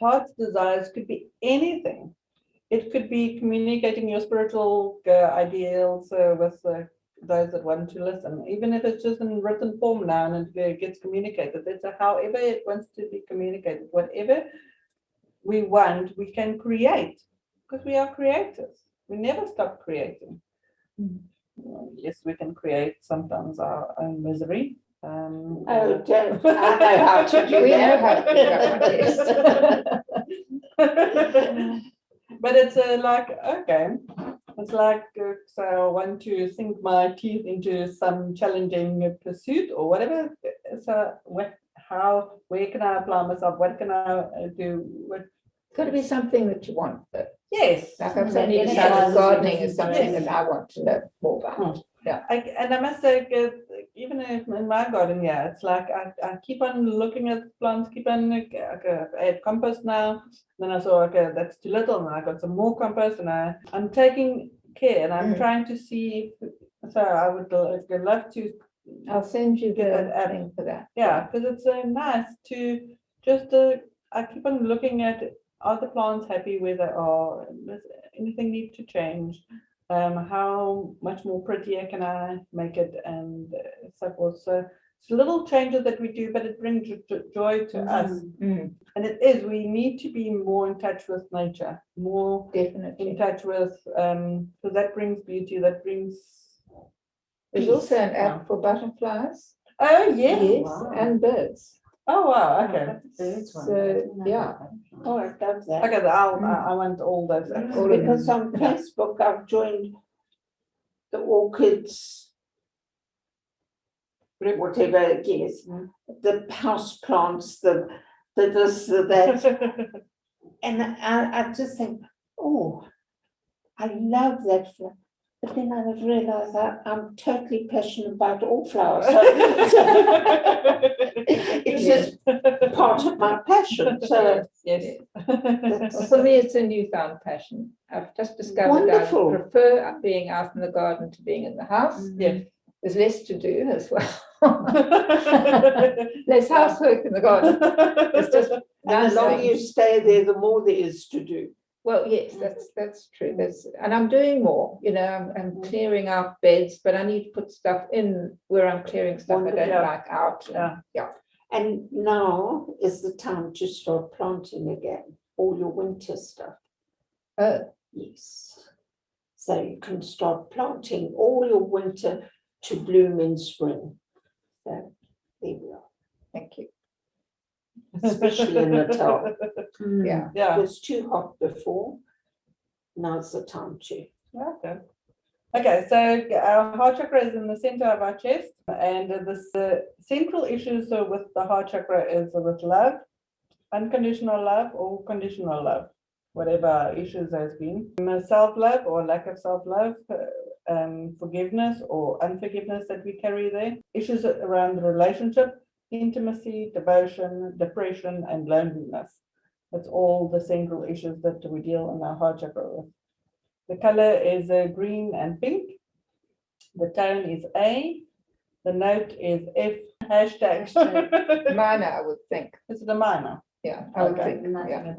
[SPEAKER 1] heart's desires could be anything. It could be communicating your spiritual ideals with those that want to listen, even if it's just in written form now and it gets communicated. It's however it wants to be communicated. Whatever we want, we can create, because we are creators. We never stop creating. Yes, we can create sometimes our own misery.
[SPEAKER 2] Oh, don't. I know how to do
[SPEAKER 3] We know
[SPEAKER 2] that.
[SPEAKER 3] how to do that, yes.
[SPEAKER 1] But it's like, okay, it's like, so I want to sink my teeth into some challenging pursuit or whatever. So where can I apply myself? What can I do? What?
[SPEAKER 3] Got to be something that you want.
[SPEAKER 1] Yes.
[SPEAKER 3] Like I've
[SPEAKER 4] Yeah,
[SPEAKER 3] suddenly
[SPEAKER 4] yeah,
[SPEAKER 3] decided
[SPEAKER 4] yeah.
[SPEAKER 3] gardening is something
[SPEAKER 1] Yes.
[SPEAKER 3] that I want to know more about.
[SPEAKER 1] And I must say, even in my garden, yeah, it's like I keep on looking at plants, keep on, okay, I had compost now, then I saw, okay, that's too little, and I got some more compost, and I'm taking care, and I'm trying to see, so I would love to.
[SPEAKER 3] I'll send you
[SPEAKER 1] Get
[SPEAKER 3] the
[SPEAKER 1] that app.
[SPEAKER 3] thing for that.
[SPEAKER 1] Yeah, because it's nice to just, I keep on looking at, are the plants happy where they are? Does anything need to change? How much more prettier can I make it, and so forth. So it's little changes that we do, but it brings joy to us.
[SPEAKER 3] Mm,
[SPEAKER 1] And it is, we need to be more in touch with nature, more in
[SPEAKER 3] definitely.
[SPEAKER 1] touch with, because that brings beauty, that brings
[SPEAKER 3] There's
[SPEAKER 1] peace.
[SPEAKER 3] also an app for butterflies.
[SPEAKER 1] Oh, yes.
[SPEAKER 3] Yes,
[SPEAKER 4] Wow.
[SPEAKER 3] and birds.
[SPEAKER 1] Oh, wow, okay.
[SPEAKER 3] So, yeah.
[SPEAKER 2] Oh, I love that.
[SPEAKER 1] Okay, I want all those.
[SPEAKER 3] All of them.
[SPEAKER 2] Because on Facebook, I've joined the orchids, whatever it is, the house plants, the this, the that. And I just think, oh, I love that flower. But then I realized I'm totally passionate about all flowers. So it's just part of my passion. So
[SPEAKER 1] Yes.
[SPEAKER 3] Well, for me, it's a newfound passion. I've just discovered
[SPEAKER 2] Wonderful.
[SPEAKER 3] I prefer being out in the garden to being in the house.
[SPEAKER 1] Yes.
[SPEAKER 3] There's less to do as well. Less housework in the garden. It's just
[SPEAKER 2] and the
[SPEAKER 3] nice
[SPEAKER 2] longer
[SPEAKER 3] things.
[SPEAKER 2] you stay there, the more there is to do.
[SPEAKER 3] Well, yes, that's true. And I'm doing more. You know, I'm clearing out beds, but I need to put stuff in where I'm clearing stuff I don't
[SPEAKER 1] Wonderful.
[SPEAKER 3] like out.
[SPEAKER 1] Yeah.
[SPEAKER 2] And now is the time to start planting again, all your winter stuff. Yes. So you can start planting all your winter to bloom in spring. So there we are,
[SPEAKER 3] Thank you.
[SPEAKER 2] especially in Natal.
[SPEAKER 3] Yeah.
[SPEAKER 2] It
[SPEAKER 1] Yeah.
[SPEAKER 2] was too hot before. Now's the time to.
[SPEAKER 1] Okay. Okay, so our heart chakra is in the center of our chest, and the central issues with the heart chakra is with love, unconditional love or conditional love, whatever our issues has been. Self-love or lack of self-love, forgiveness or unforgiveness that we carry there, issues around the relationship, intimacy, devotion, depression, and loneliness. That's all the central issues that we deal in our heart chakra with. The color is green and pink. The tone is A. The note is F. Hashtag.
[SPEAKER 3] Minor, I would think.
[SPEAKER 1] Is it a minor?
[SPEAKER 3] Yeah, I would
[SPEAKER 1] Okay.
[SPEAKER 3] think. Yeah.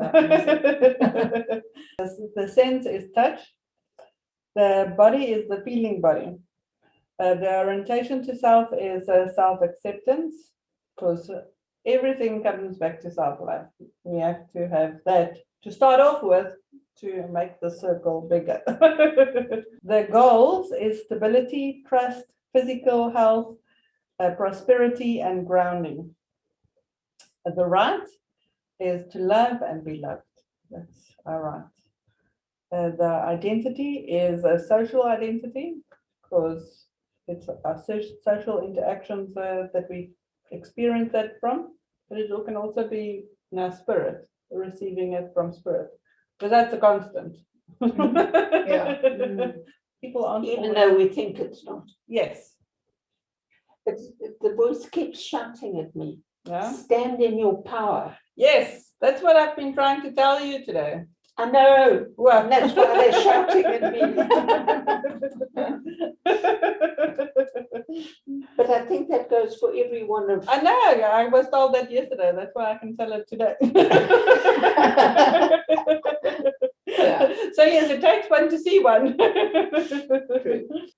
[SPEAKER 1] The sense is touch. The body is the feeling body. The orientation to self is self-acceptance, because everything comes back to self-love. We have to have that to start off with to make the circle bigger. The goals is stability, trust, physical health, prosperity, and grounding. The right is to love and be loved. That's our right. The identity is a social identity, because it's our social interactions that we experience that from, but it can also be in our spirit, receiving it from spirit, because that's a constant.
[SPEAKER 3] Yeah.
[SPEAKER 1] People aren't
[SPEAKER 2] Even
[SPEAKER 1] always-
[SPEAKER 2] though we think it's not.
[SPEAKER 1] yes,
[SPEAKER 2] But the voice keeps shouting at me.
[SPEAKER 1] yeah,
[SPEAKER 2] Stand in your power.
[SPEAKER 1] yes, That's what I've been trying to tell you today.
[SPEAKER 2] I know,
[SPEAKER 1] Well,
[SPEAKER 2] and that's why they're shouting at me. But I think that goes for every one of.
[SPEAKER 1] I know, I was told that yesterday. That's why I can tell it today. So yes, it takes one to see one.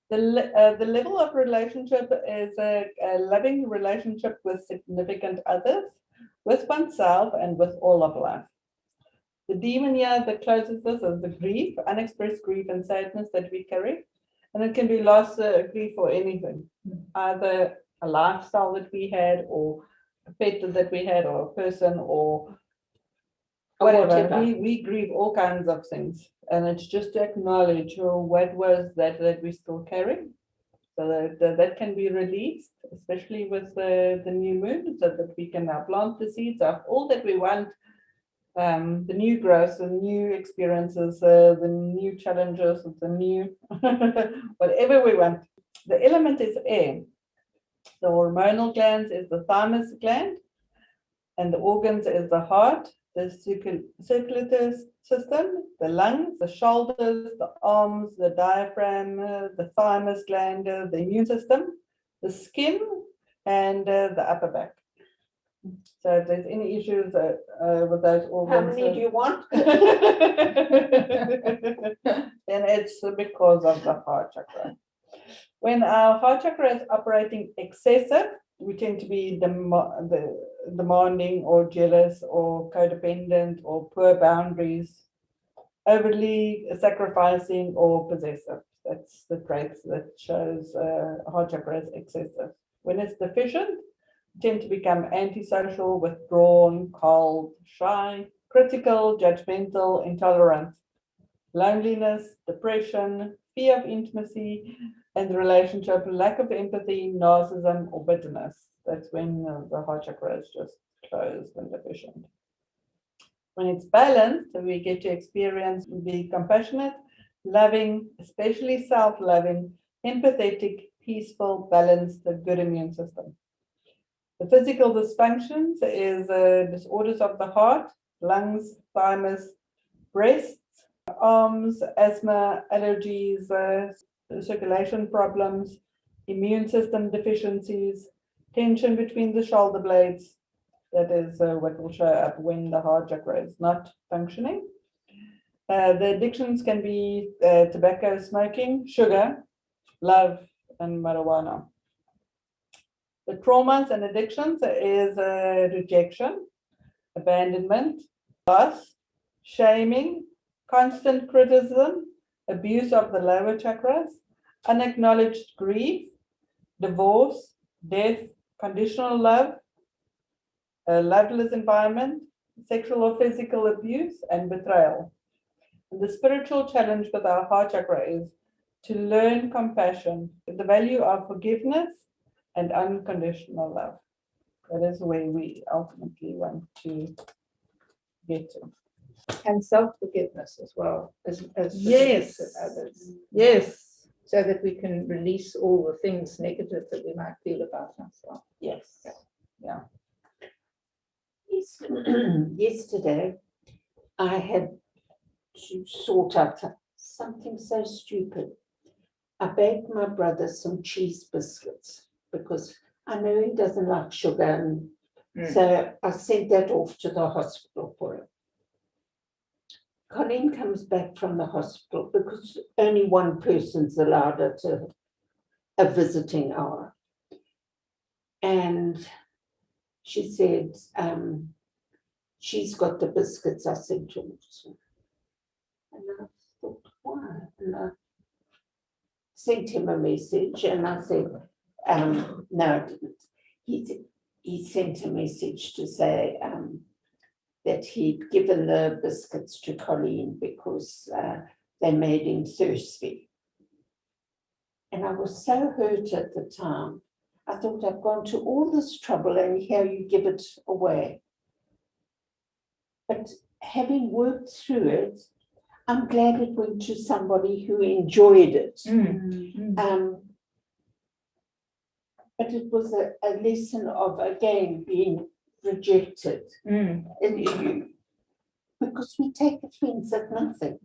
[SPEAKER 1] The level of relationship is a loving relationship with significant others, with oneself, and with all of life. The demon here that closes this is the grief, unexpressed grief and sadness that we carry. And it can be loss, grief, or anything. Either a lifestyle that we had, or a pet that we had, or a person, or whatever. We grieve all kinds of things. And it's just to acknowledge what was that we still carry. So that can be released, especially with the new moon, so that we can now plant the seeds of all that we want. The new growth, the new experiences, the new challenges, the new whatever we want. The element is air. The hormonal glands is the thymus gland, and the organs is the heart, the circulatory system, the lungs, the shoulders, the arms, the diaphragm, the thymus gland, the immune system, the skin, and the upper back. So if there's any issues with those organs,
[SPEAKER 2] how many do you want?
[SPEAKER 1] then it's because of the heart chakra. When our heart chakra is operating excessive, we tend to be demanding or jealous or codependent or poor boundaries, overly sacrificing or possessive. That's the traits that shows heart chakra is excessive. When it's deficient, tend to become antisocial, withdrawn, cold, shy, critical, judgmental, intolerant, loneliness, depression, fear of intimacy and relationship, lack of empathy, narcissism, or bitterness. That's when the heart chakra is just closed and deficient. When it's balanced, we get to experience, be compassionate, loving, especially self-loving, empathetic, peaceful, balanced, a good immune system. The physical dysfunctions is disorders of the heart, lungs, thymus, breasts, arms, asthma, allergies, circulation problems, immune system deficiencies, tension between the shoulder blades. That is what will show up when the heart chakra is not functioning. The addictions can be tobacco, smoking, sugar, love, and marijuana. The traumas and addictions is rejection, abandonment, loss, shaming, constant criticism, abuse of the lower chakras, unacknowledged grief, divorce, death, conditional love, a loveless environment, sexual or physical abuse, and betrayal. And the spiritual challenge with our heart chakra is to learn compassion, the value of forgiveness, and unconditional love. That is where we ultimately want to get to.
[SPEAKER 3] And self-forgiveness as well as
[SPEAKER 1] Yes.
[SPEAKER 3] forgiveness of others.
[SPEAKER 1] Yes.
[SPEAKER 3] So that we can release all the things negative that we might feel about ourselves.
[SPEAKER 1] Yes. Yeah.
[SPEAKER 2] Yesterday, I had to sort out something so stupid. I baked my brother some cheese biscuits because I know he doesn't like sugar, and so I sent that off to the hospital for him. Colleen comes back from the hospital because only one person's allowed at a visiting hour. And she said, she's got the biscuits I sent to her. And I thought, why? And I sent him a message and I said, no, I didn't. He sent a message to say that he'd given the biscuits to Colleen because they made him thirsty. And I was so hurt at the time. I thought, I've gone to all this trouble and here you give it away. But having worked through it, I'm glad it went to somebody who enjoyed it. But it was a lesson of, again, being rejected. And because we take offense at nothing.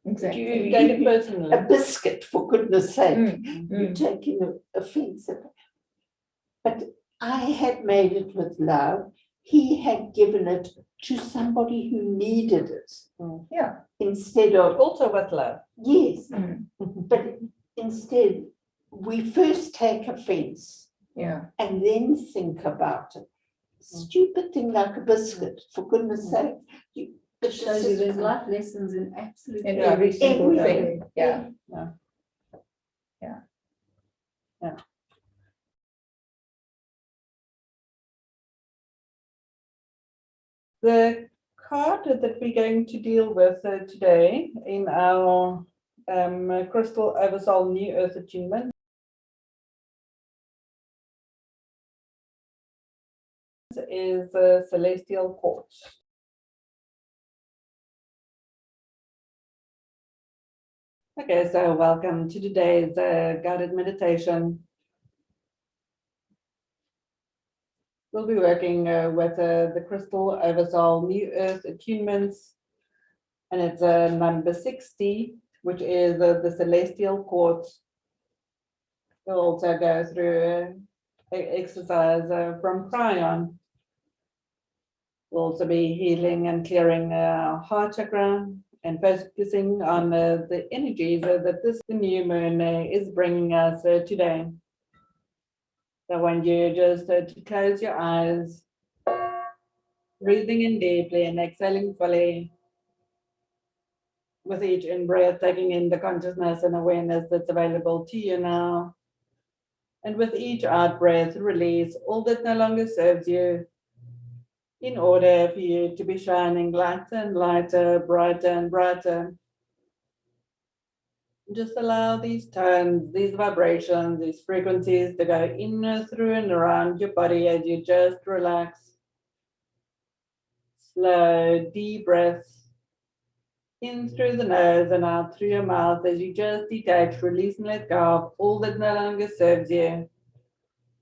[SPEAKER 3] Exactly.
[SPEAKER 1] You take it personally.
[SPEAKER 2] A biscuit, for goodness sake,
[SPEAKER 3] Mm,
[SPEAKER 2] you're
[SPEAKER 3] mm.
[SPEAKER 2] taking offense at it. But I had made it with love. He had given it to somebody who needed it.
[SPEAKER 3] Yeah.
[SPEAKER 2] Instead of,
[SPEAKER 1] Also with love.
[SPEAKER 2] yes,
[SPEAKER 3] Mm.
[SPEAKER 2] but instead, we first take offense
[SPEAKER 3] Yeah.
[SPEAKER 2] and then think about it. Stupid thing like a biscuit, for goodness sake.
[SPEAKER 4] It shows you there's life lessons in absolutely
[SPEAKER 3] In every single
[SPEAKER 2] everything.
[SPEAKER 3] thing. Yeah.
[SPEAKER 1] The card that we're going to deal with today in our Crystal Oversoul New Earth Attunement is Celestial Quartz. Okay, so welcome to today's guided meditation. We'll be working with the Crystal Oversoul New Earth Attunements, and it's number 60, which is the Celestial Quartz. We'll also go through an exercise from Cryon. We'll also be healing and clearing our heart chakra and focusing on the energies that this new moon is bringing us today. So I want you just to close your eyes, breathing in deeply and exhaling fully. With each in-breath, taking in the consciousness and awareness that's available to you now. And with each out-breath, release all that no longer serves you, in order for you to be shining lighter and lighter, brighter and brighter. Just allow these tones, these vibrations, these frequencies to go in, through and around your body as you just relax. Slow, deep breaths in through the nose and out through your mouth as you just detach, release and let go of all that no longer serves you.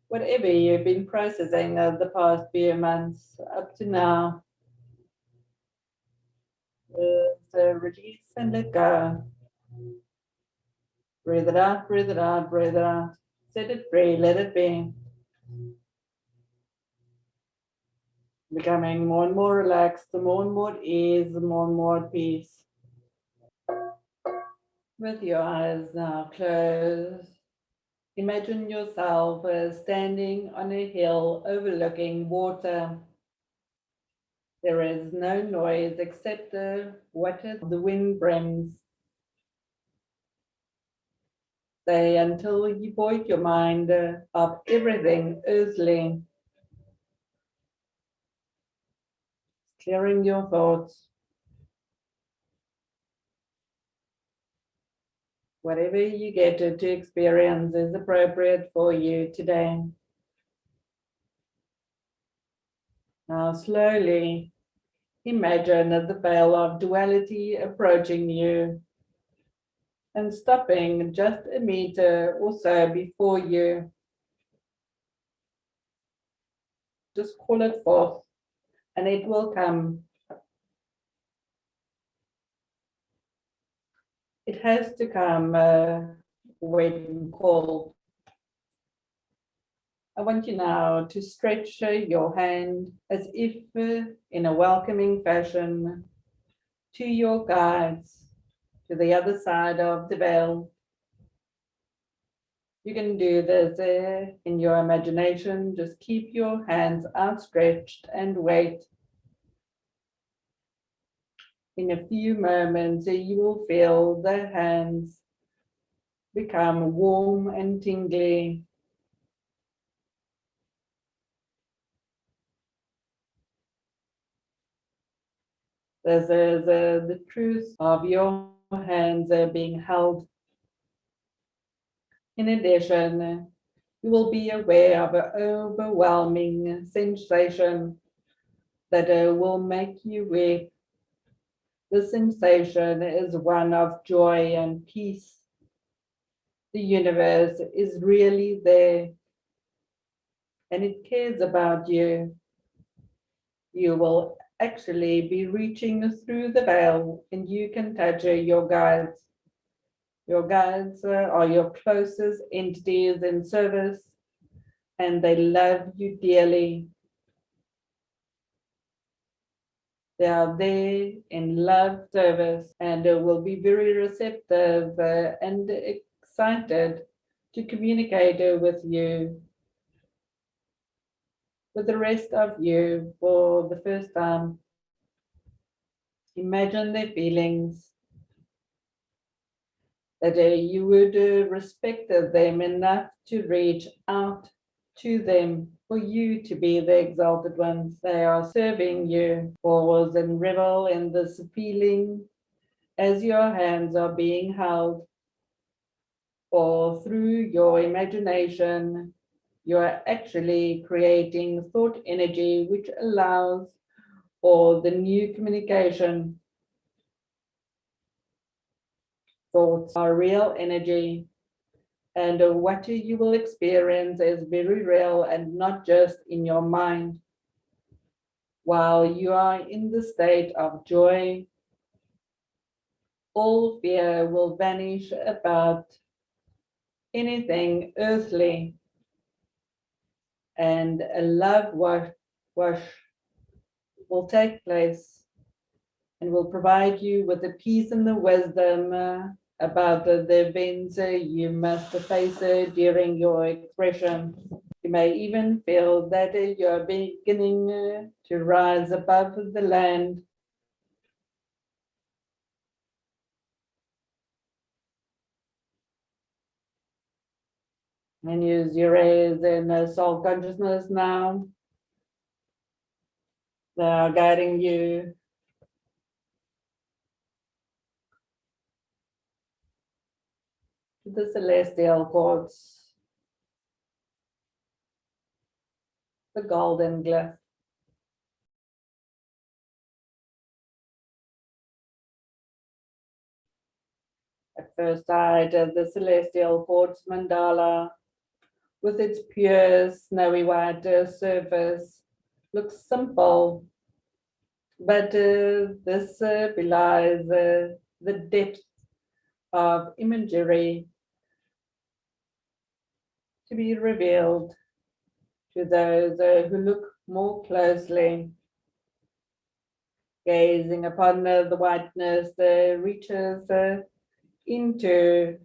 [SPEAKER 1] Whatever you've been processing over the past few months up to now. So release and let go. Breathe it out, breathe it out, breathe it out. Set it free, let it be. Becoming more and more relaxed, more and more at ease, more and more at peace. With your eyes now closed, imagine yourself standing on a hill overlooking water. There is no noise except the wind brings. Stay until you void your mind of everything earthly, clearing your thoughts. Whatever you get to experience is appropriate for you today. Now slowly imagine the veil of duality approaching you and stopping just a meter or so before you. Just call it forth and it will come. It has to come when called. I want you now to stretch your hand as if in a welcoming fashion to your guides, to the other side of the veil. You can do this in your imagination. Just keep your hands outstretched and wait. In a few moments, you will feel the hands become warm and tingly. This is the truth of your hands being held. In addition, you will be aware of an overwhelming sensation that will make you weep. The sensation is one of joy and peace. The universe is really there and it cares about you. You will actually be reaching through the veil and you can touch your guides. Your guides are your closest entities in service and they love you dearly. They are there in love service and will be very receptive and excited to communicate with you, with the rest of you for the first time. Imagine their feelings, that you would respect them enough to reach out to them for you to be the exalted ones. They are serving you. Pause and revel in this feeling as your hands are being held, or through your imagination, you are actually creating thought energy which allows for the new communication. Thoughts are real energy, and what you will experience is very real and not just in your mind. While you are in the state of joy, all fear will vanish about anything earthly, and a love wash will take place and will provide you with the peace and the wisdom about the events you must face during your expression. You may even feel that you are beginning to rise above the land. And use your rays in soul consciousness now. They are guiding you to the celestial quartz, the golden glyph. At first sight, the celestial quartz mandala, with its pure snowy white surface, looks simple, but this belies the depth of imagery to be revealed to those who look more closely. Gazing upon the whiteness reaches into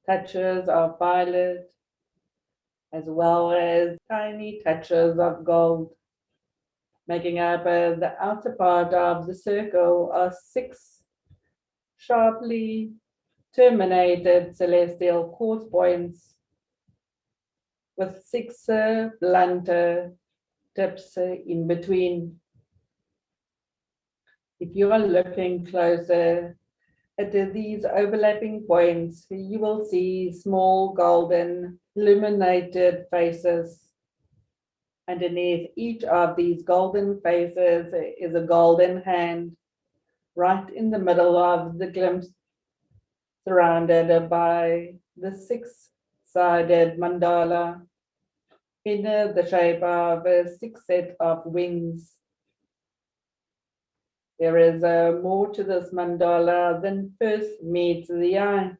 [SPEAKER 1] touches of violet as well as tiny touches of gold. Making up the outer part of the circle are 6 sharply terminated celestial quartz points with 6 blunter tips in between. If you are looking closer at these overlapping points, you will see small golden illuminated faces. Underneath each of these golden faces is a golden hand, right in the middle of the glimpse, surrounded by the 6-sided mandala in the shape of a 6 set of wings. There is more to this mandala than first meets the eye.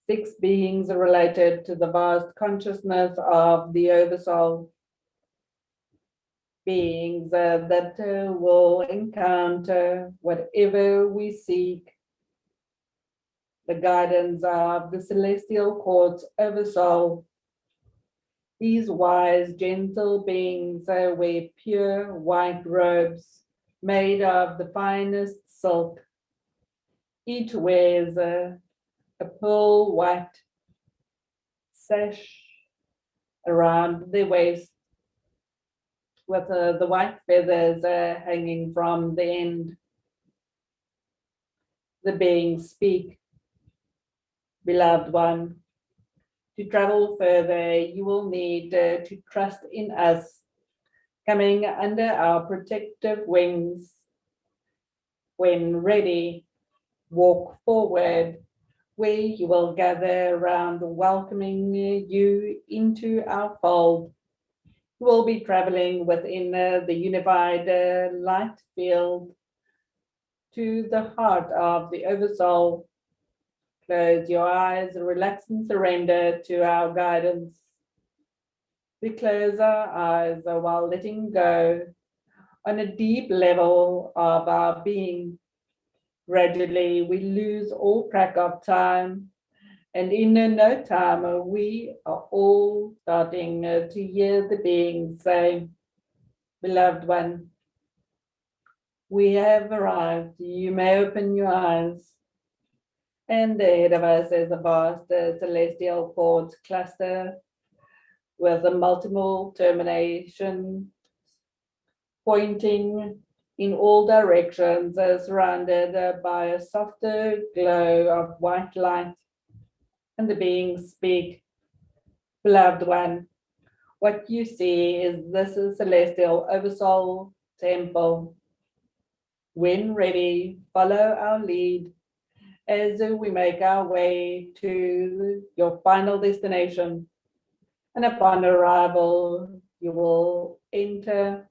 [SPEAKER 1] 6 beings are related to the vast consciousness of the Oversoul. Beings that will encounter whatever we seek. The guidance of the celestial quartz Oversoul. These wise, gentle beings wear pure white robes made of the finest silk. Each wears a pearl white sash around their waist, with the white feathers hanging from the end. The beings speak, beloved one. To travel further, you will need to trust in us, coming under our protective wings. When ready, walk forward, where you will gather around, welcoming you into our fold. You will be traveling within the unified light field to the heart of the Oversoul. Close your eyes, relax and surrender to our guidance. We close our eyes while letting go on a deep level of our being. Gradually, we lose all track of time, and in no time, we are all starting to hear the being say, "Beloved one, we have arrived. You may open your eyes." And ahead of us is a vast celestial quartz cluster with a multiple termination pointing in all directions, surrounded by a softer glow of white light. And the beings speak, "Beloved one, what you see is this celestial Oversoul temple. When ready, follow our lead as we make our way to your final destination. And upon arrival, you will enter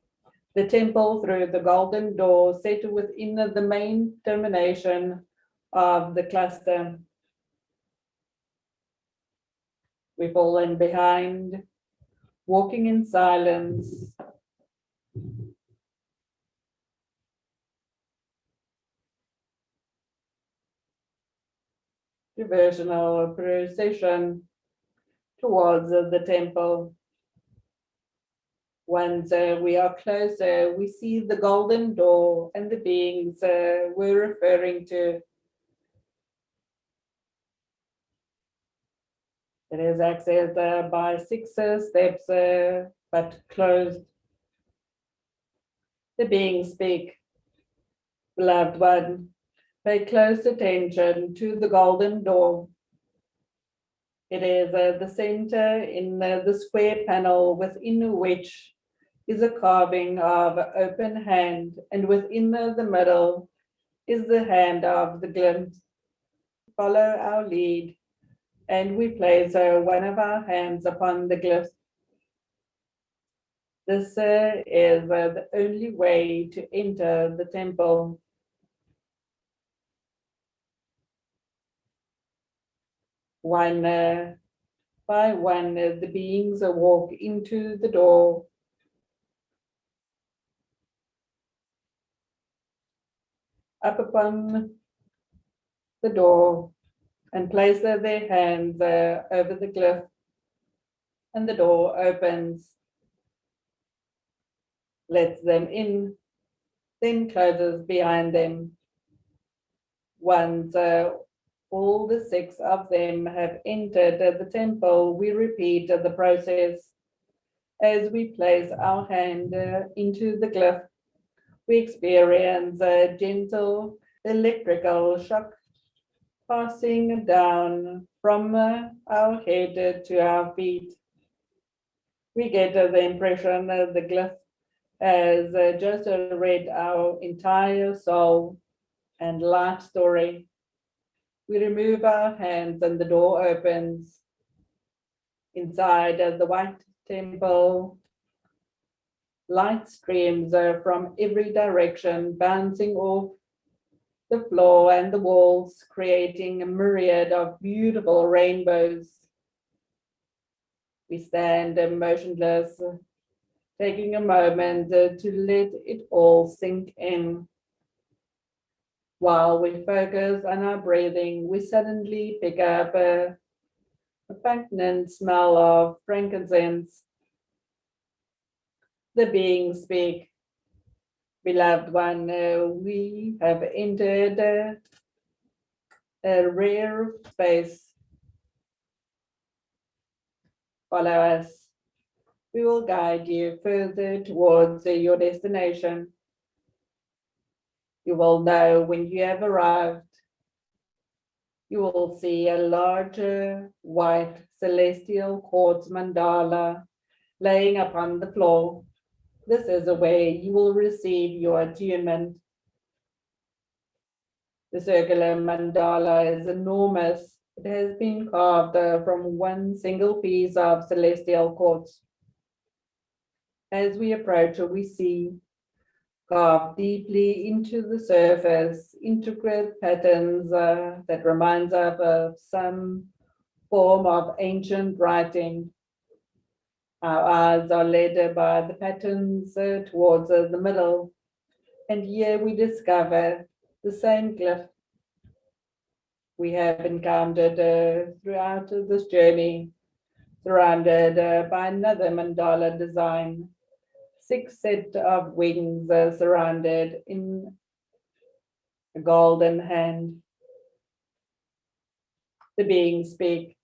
[SPEAKER 1] the temple through the golden door set within the main termination of the cluster. We fall in behind, walking in silence. Devotional procession towards the temple. Once we are closer, we see the golden door and the beings we're referring to. It is accessed by 6 steps, but closed. The beings speak, "Beloved one, pay close attention to the golden door. It is the center in the square panel within which is a carving of an open hand, and within the middle is the hand of the glimpse. Follow our lead, and we place one of our hands upon the glyph. This is the only way to enter the temple." One by one, the beings walk into the door. Up upon the door and place their hands over the glyph, and the door opens, lets them in, then closes behind them. Once all the 6 of them have entered the temple, we repeat the process. As we place our hand into the glyph, we experience a gentle electrical shock passing down from our head to our feet. We get the impression that the glyph has just read our entire soul and life story. We remove our hands and the door opens. Inside the white temple, light streams from every direction, bouncing off the floor and the walls, creating a myriad of beautiful rainbows. We stand motionless, taking a moment to let it all sink in. While we focus on our breathing, we suddenly pick up a pungent smell of frankincense. The beings speak, "Beloved one, we have entered a rare space. Follow us. We will guide you further towards your destination. You will know when you have arrived. You will see a larger white celestial quartz mandala laying upon the floor. This is the way you will receive your attunement." The circular mandala is enormous. It has been carved from one single piece of celestial quartz. As we approach, we see carved deeply into the surface intricate patterns that reminds us of some form of ancient writing. Our eyes are led by the patterns towards the middle, and here we discover the same glyph we have encountered throughout this journey, surrounded by another mandala design, 6 sets of wings surrounded in a golden hand. The beings speak,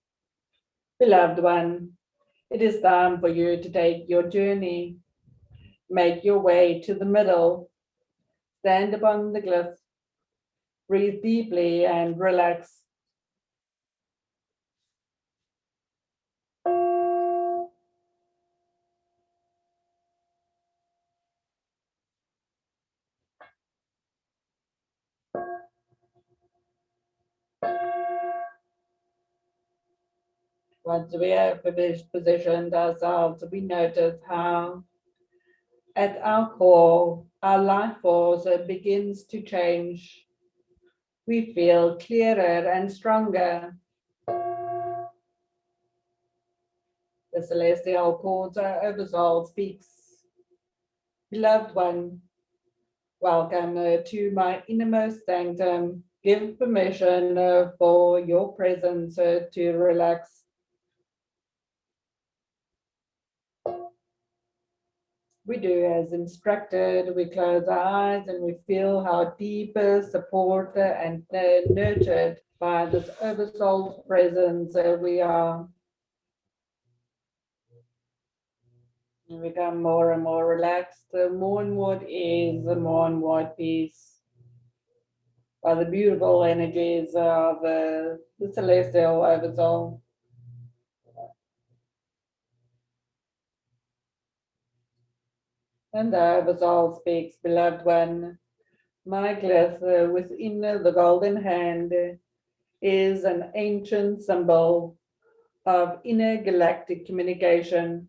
[SPEAKER 1] beloved one, it is time for you to take your journey. Make your way to the middle. Stand upon the glyph. Breathe deeply and relax. Once we have positioned ourselves, we notice how at our core, our life force begins to change. We feel clearer and stronger. The celestial porter oversoul speaks. Beloved one, welcome to my innermost sanctum. Give permission for your presence to relax. We do as instructed. We close our eyes and we feel how deep support and nurtured by this oversoul presence we are. We become more and more relaxed, more and more at ease, more and more at peace. By the beautiful energies of the celestial oversoul. And the oversoul speaks, beloved one, my glyph within the golden hand is an ancient symbol of intergalactic communication,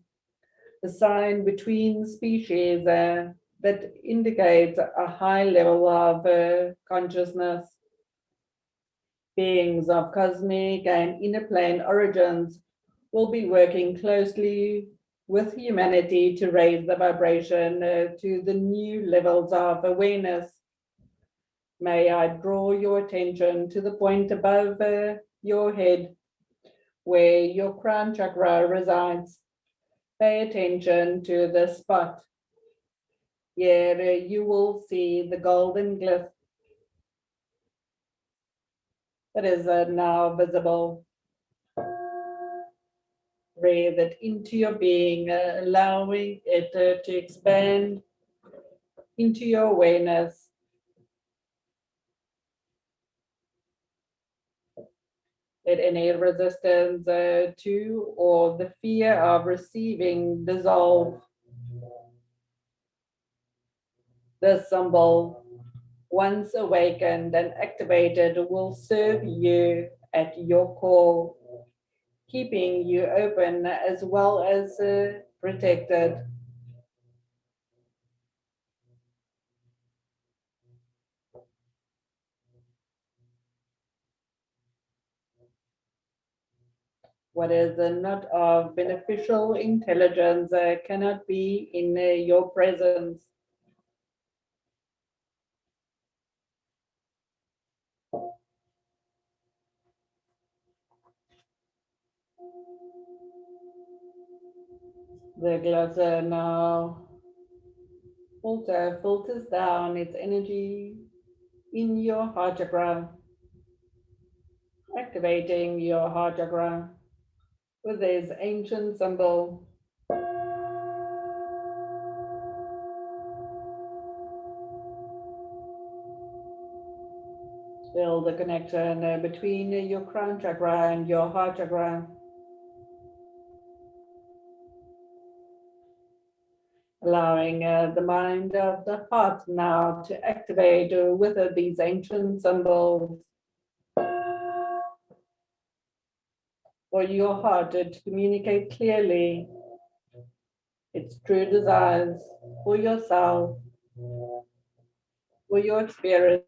[SPEAKER 1] a sign between species that indicates a high level of consciousness. Beings of cosmic and inner plane origins will be working closely with humanity to raise the vibration to the new levels of awareness. May I draw your attention to the point above your head where your crown chakra resides. Pay attention to the spot. Here you will see the golden glyph that is now visible. Breathe it into your being, allowing it to expand into your awareness. Let any resistance to or the fear of receiving dissolve. The symbol, once awakened and activated, will serve you at your core, keeping you open as well as protected. What is not of beneficial intelligence cannot be in your presence. The glass now also filters down its energy in your heart chakra, activating your heart chakra with this ancient symbol. Build the connection between your crown chakra and your heart chakra. Allowing the mind of the heart now to activate with these ancient symbols. For your heart to communicate clearly its true desires for yourself, for your experience,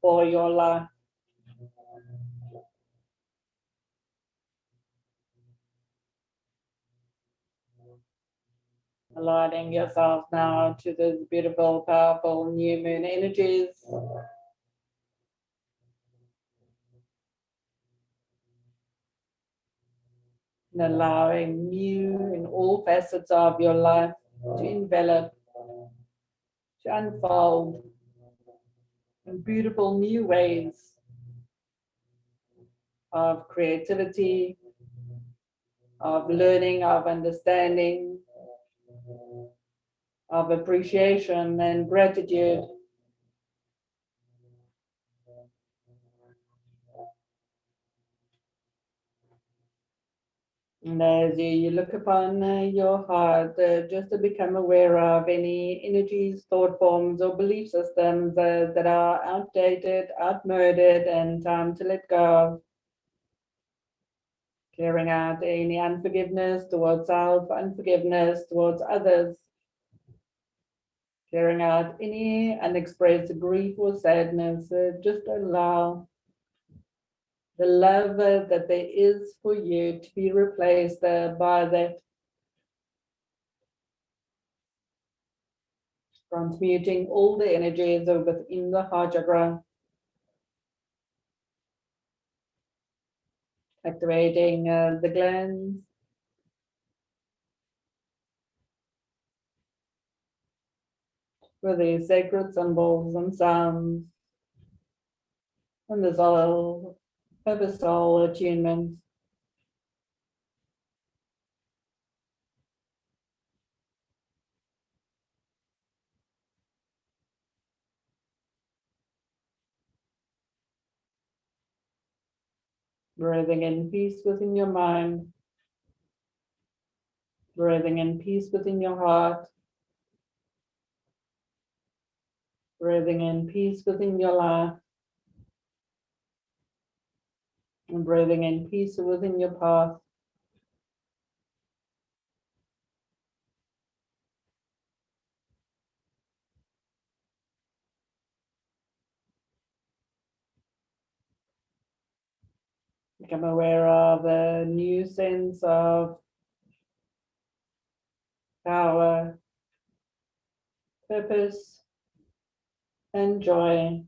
[SPEAKER 1] for your life. Aligning yourself now to those beautiful, powerful new moon energies. And allowing you in all facets of your life to envelop, to unfold in beautiful new ways of creativity, of learning, of understanding, of appreciation and gratitude. And as you look upon your heart, just to become aware of any energies, thought forms, or belief systems that are outdated, outmoded, and time to let go of. Clearing out any unforgiveness towards self, unforgiveness towards others. Clearing out any unexpressed grief or sadness. Just allow the love that there is for you to be replaced by that. Transmuting all the energies within the heart chakra. Activating the glands. With these sacred symbols and sounds. And the soul, of soul attunements. Breathing in peace within your mind. Breathing in peace within your heart. Breathing in peace within your life. And breathing in peace within your path. Become aware of a new sense of power, purpose, and joy.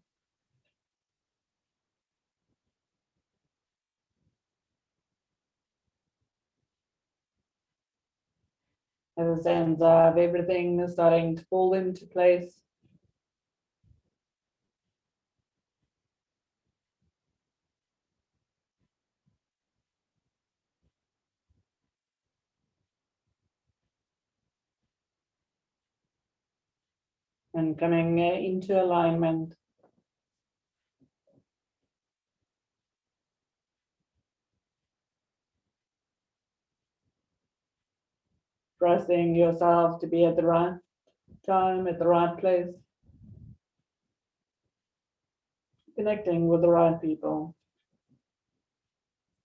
[SPEAKER 1] As a sense of everything is starting to fall into place. And coming into alignment. Trusting yourself to be at the right time, at the right place. Connecting with the right people.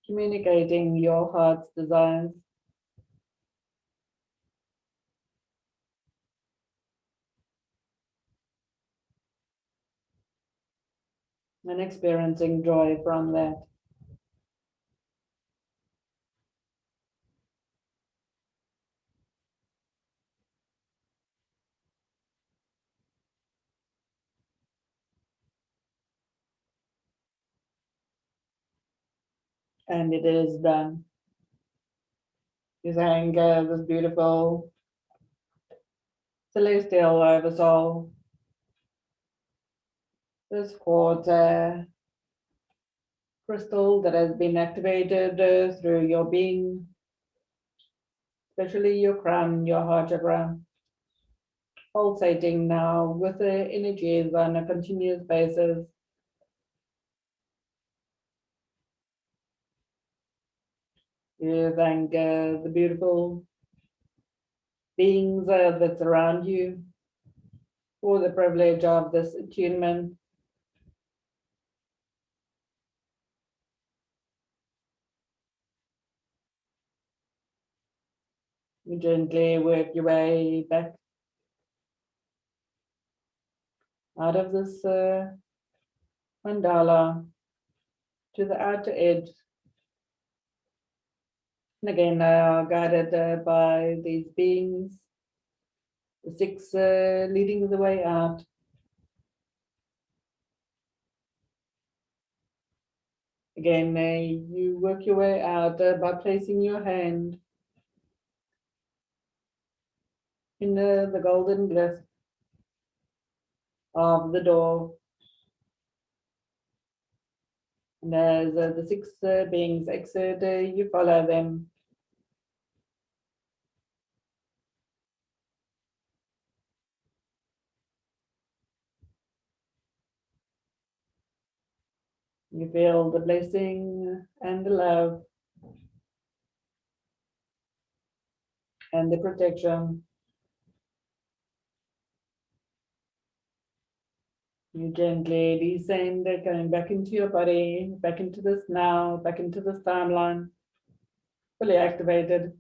[SPEAKER 1] Communicating your heart's desires. And experiencing joy from that. And it is done. You thank this beautiful celestial oversoul, this quartz crystal that has been activated through your being, especially your crown, your heart chakra, pulsating now with the energies on a continuous basis. You thank the beautiful beings that surround you for the privilege of this attunement. You gently work your way back out of this mandala to the outer edge. And again, guided by these beings, the six leading the way out. Again, you work your way out by placing your hand in the golden glyph of the door. And as the six beings exit, you follow them. You feel the blessing and the love and the protection. You gently descend, going back into your body, back into this now, back into this timeline, fully activated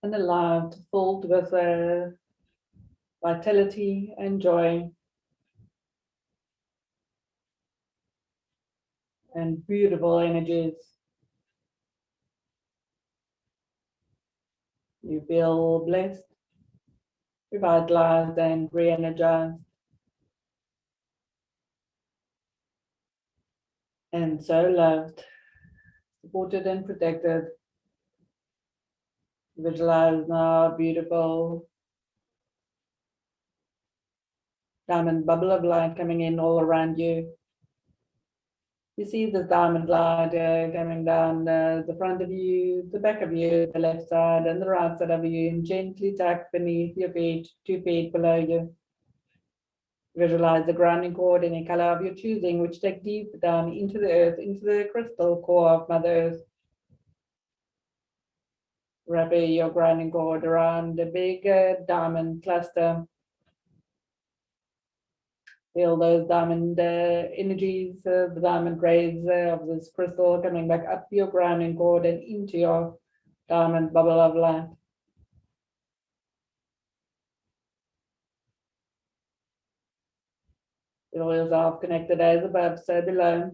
[SPEAKER 1] and alive, filled with vitality and joy and beautiful energies. You feel blessed, revitalized, and re-energized. And so loved, supported and protected. Visualize now a beautiful diamond bubble of light coming in all around you. You see the diamond light coming down the front of you, the back of you, the left side and the right side of you, and gently tuck beneath your feet, 2 feet below you. Visualize the grounding cord, any color of your choosing, which take deep down into the earth, into the crystal core of Mother Earth. Wrap your grounding cord around a big diamond cluster. Feel those diamond energies, the diamond rays of this crystal coming back up your grounding cord and into your diamond bubble of light. Feel yourself connected as above, so below.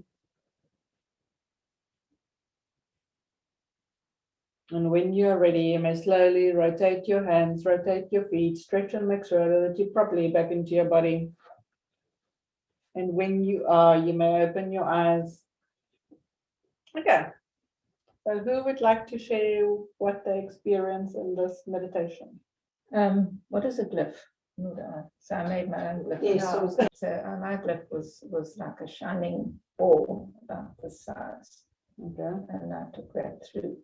[SPEAKER 1] And when you're ready, you may slowly rotate your hands, rotate your feet, stretch and make sure that you're properly back into your body. And when you are, you may open your eyes. Okay. So who would like to share what they experience in this meditation?
[SPEAKER 3] What is a glyph? So I made my own glyph.
[SPEAKER 2] Yes,
[SPEAKER 3] Yeah. So my glyph was like a shining ball about this size.
[SPEAKER 1] Okay.
[SPEAKER 3] And I took that through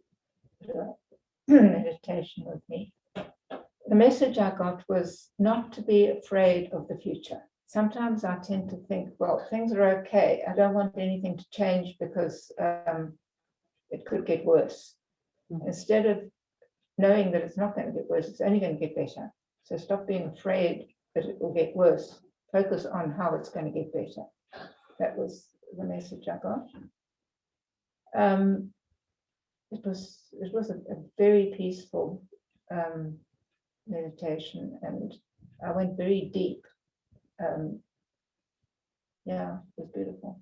[SPEAKER 3] meditation with me. The message I got was not to be afraid of the future. Sometimes I tend to think, well, things are okay. I don't want anything to change because it could get worse.
[SPEAKER 1] Mhm.
[SPEAKER 3] Instead of knowing that it's not going to get worse, it's only going to get better. So stop being afraid that it will get worse. Focus on how it's going to get better. That was the message I got. It was a very peaceful meditation, and I went very deep. Yeah, it was beautiful.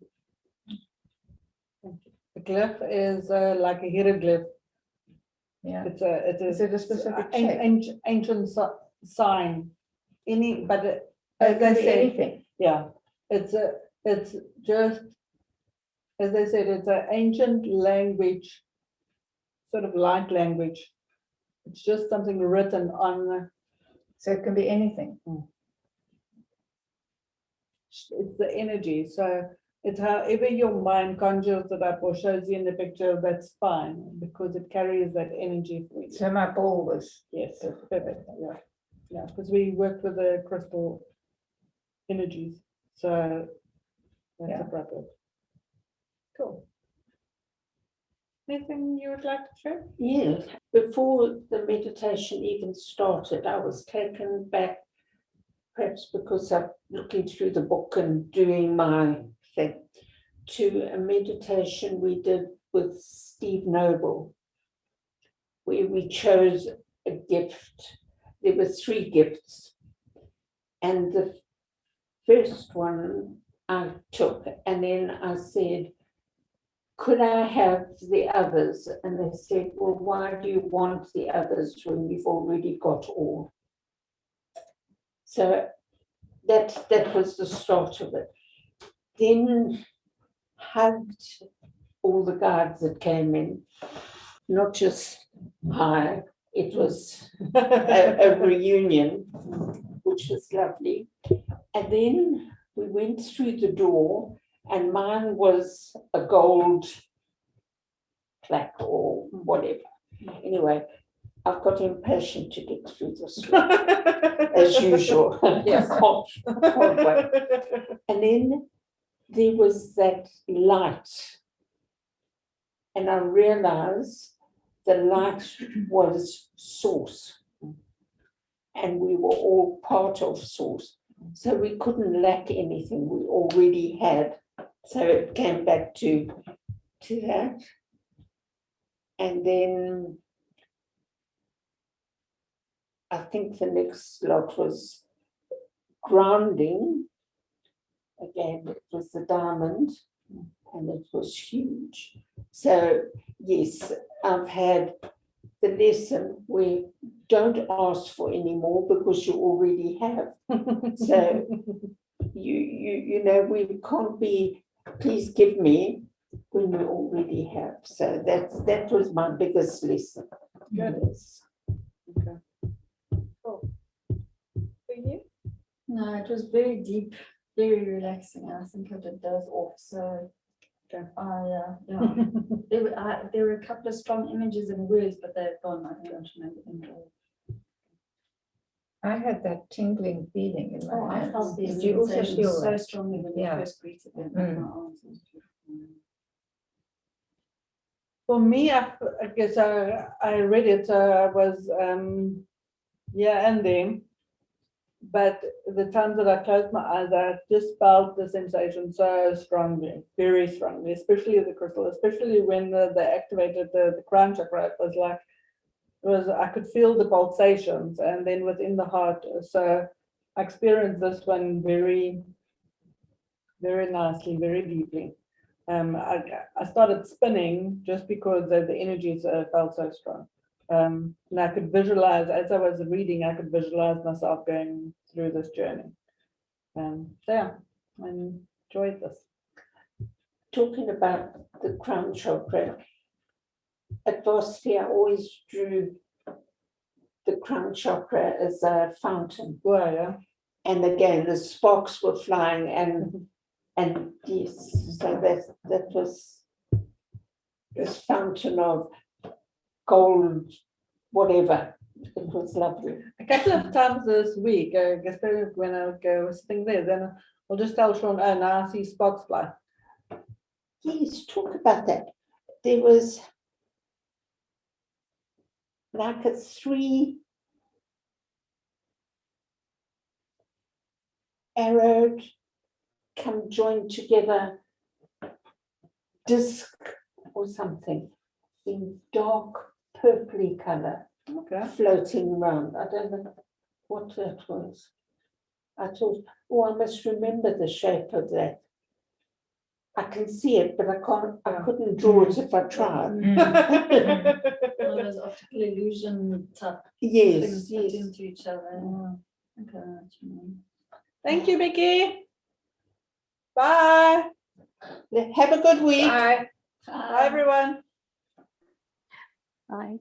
[SPEAKER 1] The glyph is like a hieroglyph.
[SPEAKER 3] Yeah.
[SPEAKER 1] It's a
[SPEAKER 3] specific shape?
[SPEAKER 1] ancient sign. But
[SPEAKER 3] It
[SPEAKER 1] as
[SPEAKER 3] can
[SPEAKER 1] I
[SPEAKER 3] be
[SPEAKER 1] said,
[SPEAKER 3] anything.
[SPEAKER 1] yeah, it's just, as I said, it's an ancient language, sort of light language. It's just something written on.
[SPEAKER 3] So it can be anything.
[SPEAKER 1] It's the energy. So it's however your mind conjures it up or shows you in the picture, that's fine, because it carries that energy for you.
[SPEAKER 3] So my ball was,
[SPEAKER 1] Yes, perfect. Yeah, yeah, because we work with the crystal energies, so that's
[SPEAKER 3] Yeah.
[SPEAKER 1] appropriate. Cool. Anything you would like to share?
[SPEAKER 2] Yes, before the meditation even started, I was taken back, perhaps because I'm looking through the book and doing my thing, to a meditation we did with Steve Noble, where we chose a gift. There were 3 gifts, and the first one I took, and then I said, could I have the others? And they said, well, why do you want the others when you've already got all? So that was the start of it. Then hugged all the guides that came in, not just hi, it was a reunion, which was lovely. And then we went through the door, and mine was a gold plaque or whatever. Anyway, I've got impatient to get through this one, as usual.
[SPEAKER 3] Yes.
[SPEAKER 2] Can't wait. And then there was that light, and I realized the light was source, and we were all part of source. So we couldn't lack anything, we already had. So it came back to that. And then I think the next lot was grounding. Again, it was the diamond, and it was huge. So yes, I've had the lesson where don't ask for any more because you already have. So you know, we can't be, please give me when we already have. So that was my biggest lesson.
[SPEAKER 1] Good.
[SPEAKER 2] Yes.
[SPEAKER 1] Okay. Cool. For you?
[SPEAKER 4] No, it was very deep, very relaxing. I think I did doze off. So
[SPEAKER 1] Okay.
[SPEAKER 4] yeah. There were a couple of strong images and words, but they're gone. I don't remember them at all.
[SPEAKER 3] I had that tingling feeling in my
[SPEAKER 4] I
[SPEAKER 3] hands.
[SPEAKER 4] felt these
[SPEAKER 3] Did you also
[SPEAKER 4] sensations
[SPEAKER 3] feel
[SPEAKER 4] so
[SPEAKER 3] that?
[SPEAKER 4] strongly when you
[SPEAKER 3] Yeah.
[SPEAKER 4] first greeted them.
[SPEAKER 3] Mm.
[SPEAKER 4] My arms and stuff.
[SPEAKER 1] For me, I guess I read it. I was and then, but the times that I closed my eyes, I just felt the sensation so strongly, very strongly, especially the crystal, especially when they activated the crown chakra. It was like I could feel the pulsations, and then within the heart. So I experienced this one very, very nicely, very deeply. I started spinning just because the energies felt so strong. And I could visualize, as I was reading, I could visualize myself going through this journey. So yeah, I enjoyed this.
[SPEAKER 2] Talking about the crown chakra, at varsity I always drew the crown chakra as a fountain.
[SPEAKER 1] Well, yeah.
[SPEAKER 2] And again, the sparks were flying, and yes, so that was this fountain of gold, whatever. It was lovely.
[SPEAKER 1] A couple of times this week, especially when I was sitting there, then I'll just tell Sean, oh, now I see sparks fly.
[SPEAKER 2] Yes, talk about that. There was like a 3 arrowed, come joined together disc or something in dark purpley color,
[SPEAKER 1] Okay.
[SPEAKER 2] floating around. I don't know what that was. I thought, oh, I must remember the shape of that. I can see it, but I couldn't draw it if I tried.
[SPEAKER 4] One of those optical illusion type
[SPEAKER 2] Yes,
[SPEAKER 4] things
[SPEAKER 2] yes.
[SPEAKER 4] fit into each other. Yeah. Okay, that's what you mean.
[SPEAKER 1] Thank you, Becky. Bye.
[SPEAKER 2] Have a good week.
[SPEAKER 3] Bye.
[SPEAKER 1] Bye, everyone.
[SPEAKER 5] Bye.